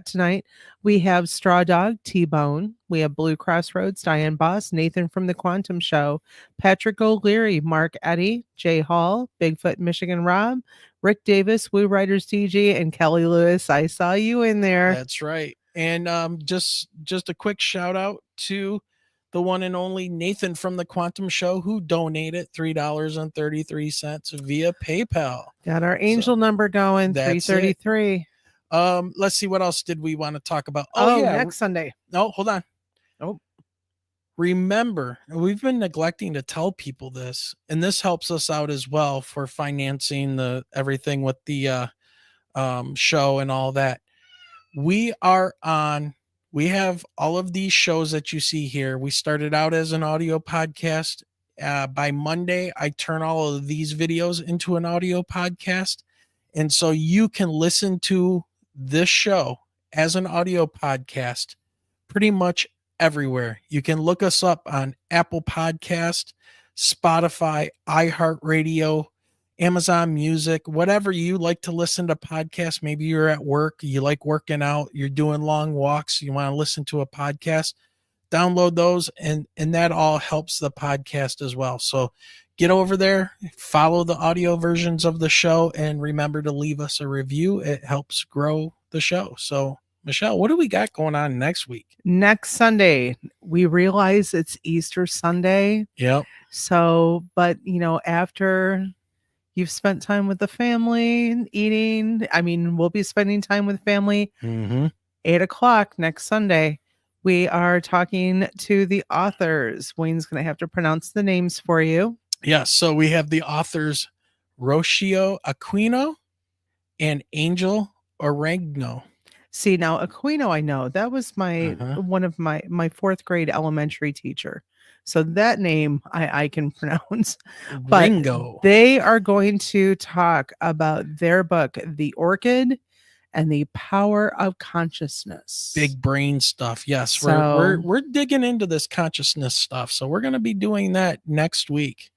tonight, we have Straw Dog, T-Bone. We have Blue Crossroads, Diane Boss, Nathan from the Quantum Show, Patrick O'Leary, Mark Eddy, Jay Hall, Bigfoot Michigan Rob, Rick Davis, Woo Riders DG, and Kelly Lewis. I saw you in there. That's right. And just a quick shout out to the one and only Nathan from the Quantum Show, who donated $3.33 via PayPal. Got our angel number going, 333. Let's see, what else did we want to talk about? Next Sunday. No, hold on. Oh, remember, we've been neglecting to tell people this, and this helps us out as well for financing everything with the show and all that. We have all of these shows that you see here. We started out as an audio podcast. By Monday, I turn all of these videos into an audio podcast. And so you can listen to this show as an audio podcast pretty much everywhere. You can look us up on Apple Podcast, Spotify, iHeartRadio, Amazon Music, whatever you like to listen to podcasts. Maybe you're at work, you like working out, you're doing long walks, you want to listen to a podcast, download those, and that all helps the podcast as well. So get over there, follow the audio versions of the show, and remember to leave us a review. It helps grow the show. So Michelle, what do we got going on next week? Next Sunday, we realize it's Easter Sunday. Yep. So, but after you've spent time with the family and eating, we'll be spending time with family. 8:00 next Sunday. We are talking to the authors. Wayne's going to have to pronounce the names for you. Yes. So we have the authors Rocio Aquino and Angel Oregno. See, now Aquino, I know that was one of my fourth grade elementary teacher. So that name I can pronounce. But Ringo. They are going to talk about their book, The Orchid and the Power of Consciousness. Big brain stuff. Yes, So- we're digging into this consciousness stuff. So we're going to be doing that next week.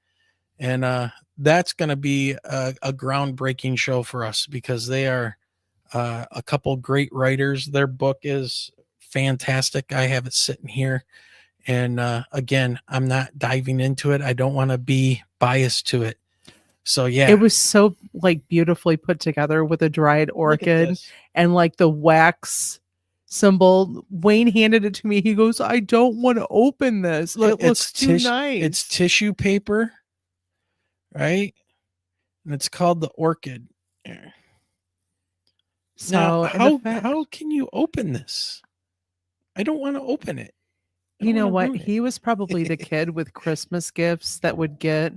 And that's going to be a groundbreaking show for us because they are a couple great writers. Their book is fantastic. I have it sitting here. And again, I'm not diving into it. I don't want to be biased to it. So yeah, It was so beautifully put together with a dried orchid and the wax symbol. Wayne handed it to me. He goes, "I don't want to open this. Look, it looks too nice." It's tissue paper, right? And it's called the Orchid. So Now, how can you open this? I don't want to open it. You know what? He was probably the kid with Christmas gifts that would get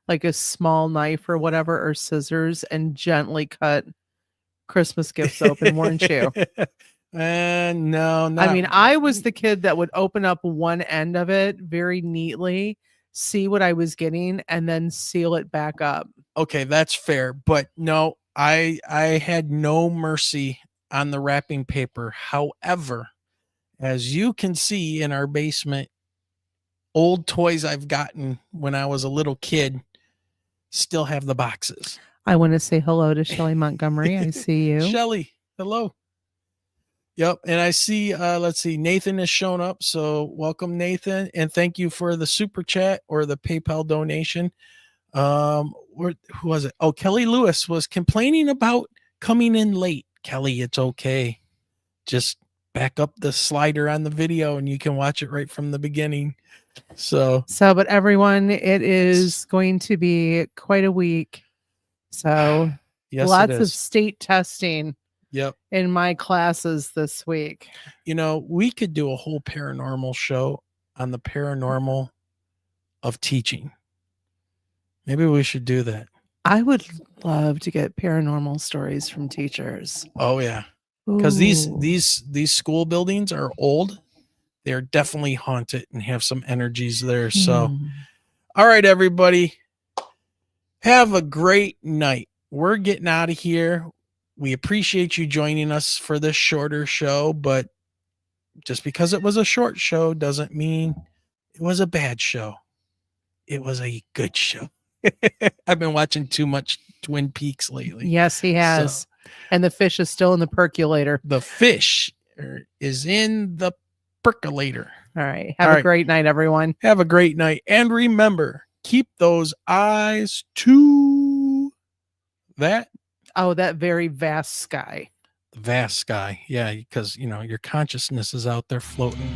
a small knife or whatever or scissors and gently cut Christmas gifts open, weren't you? No, not. I was the kid that would open up one end of it very neatly, see what I was getting, and then seal it back up. Okay, that's fair. But no, I had no mercy on the wrapping paper. However, as you can see in our basement, old toys I've gotten when I was a little kid still have the boxes. I want to say hello to Shelley Montgomery. I see you. Shelley, hello. Yep. And I see, let's see, Nathan has shown up. So welcome, Nathan. And thank you for the super chat or the PayPal donation. Who was it? Oh, Kelly Lewis was complaining about coming in late. Kelly, it's okay. Just back up the slider on the video and you can watch it right from the beginning. But everyone, it is going to be quite a week. So yes, lots of state testing. Yep. In my classes this week. We could do a whole paranormal show on the paranormal of teaching. Maybe we should do that. I would love to get paranormal stories from teachers. Oh yeah. Because these school buildings are old. They're definitely haunted and have some energies there. So, all right, everybody, have a great night. We're getting out of here. We appreciate you joining us for this shorter show, but just because it was a short show doesn't mean it was a bad show. It was a good show. I've been watching too much Twin Peaks lately. Yes, he has. So, and the fish is still in the percolator. The fish is in the percolator. All right. Have a great night, everyone. Have a great night. And remember, keep those eyes to that. Oh, that very vast sky. The vast sky. Yeah, because, your consciousness is out there floating.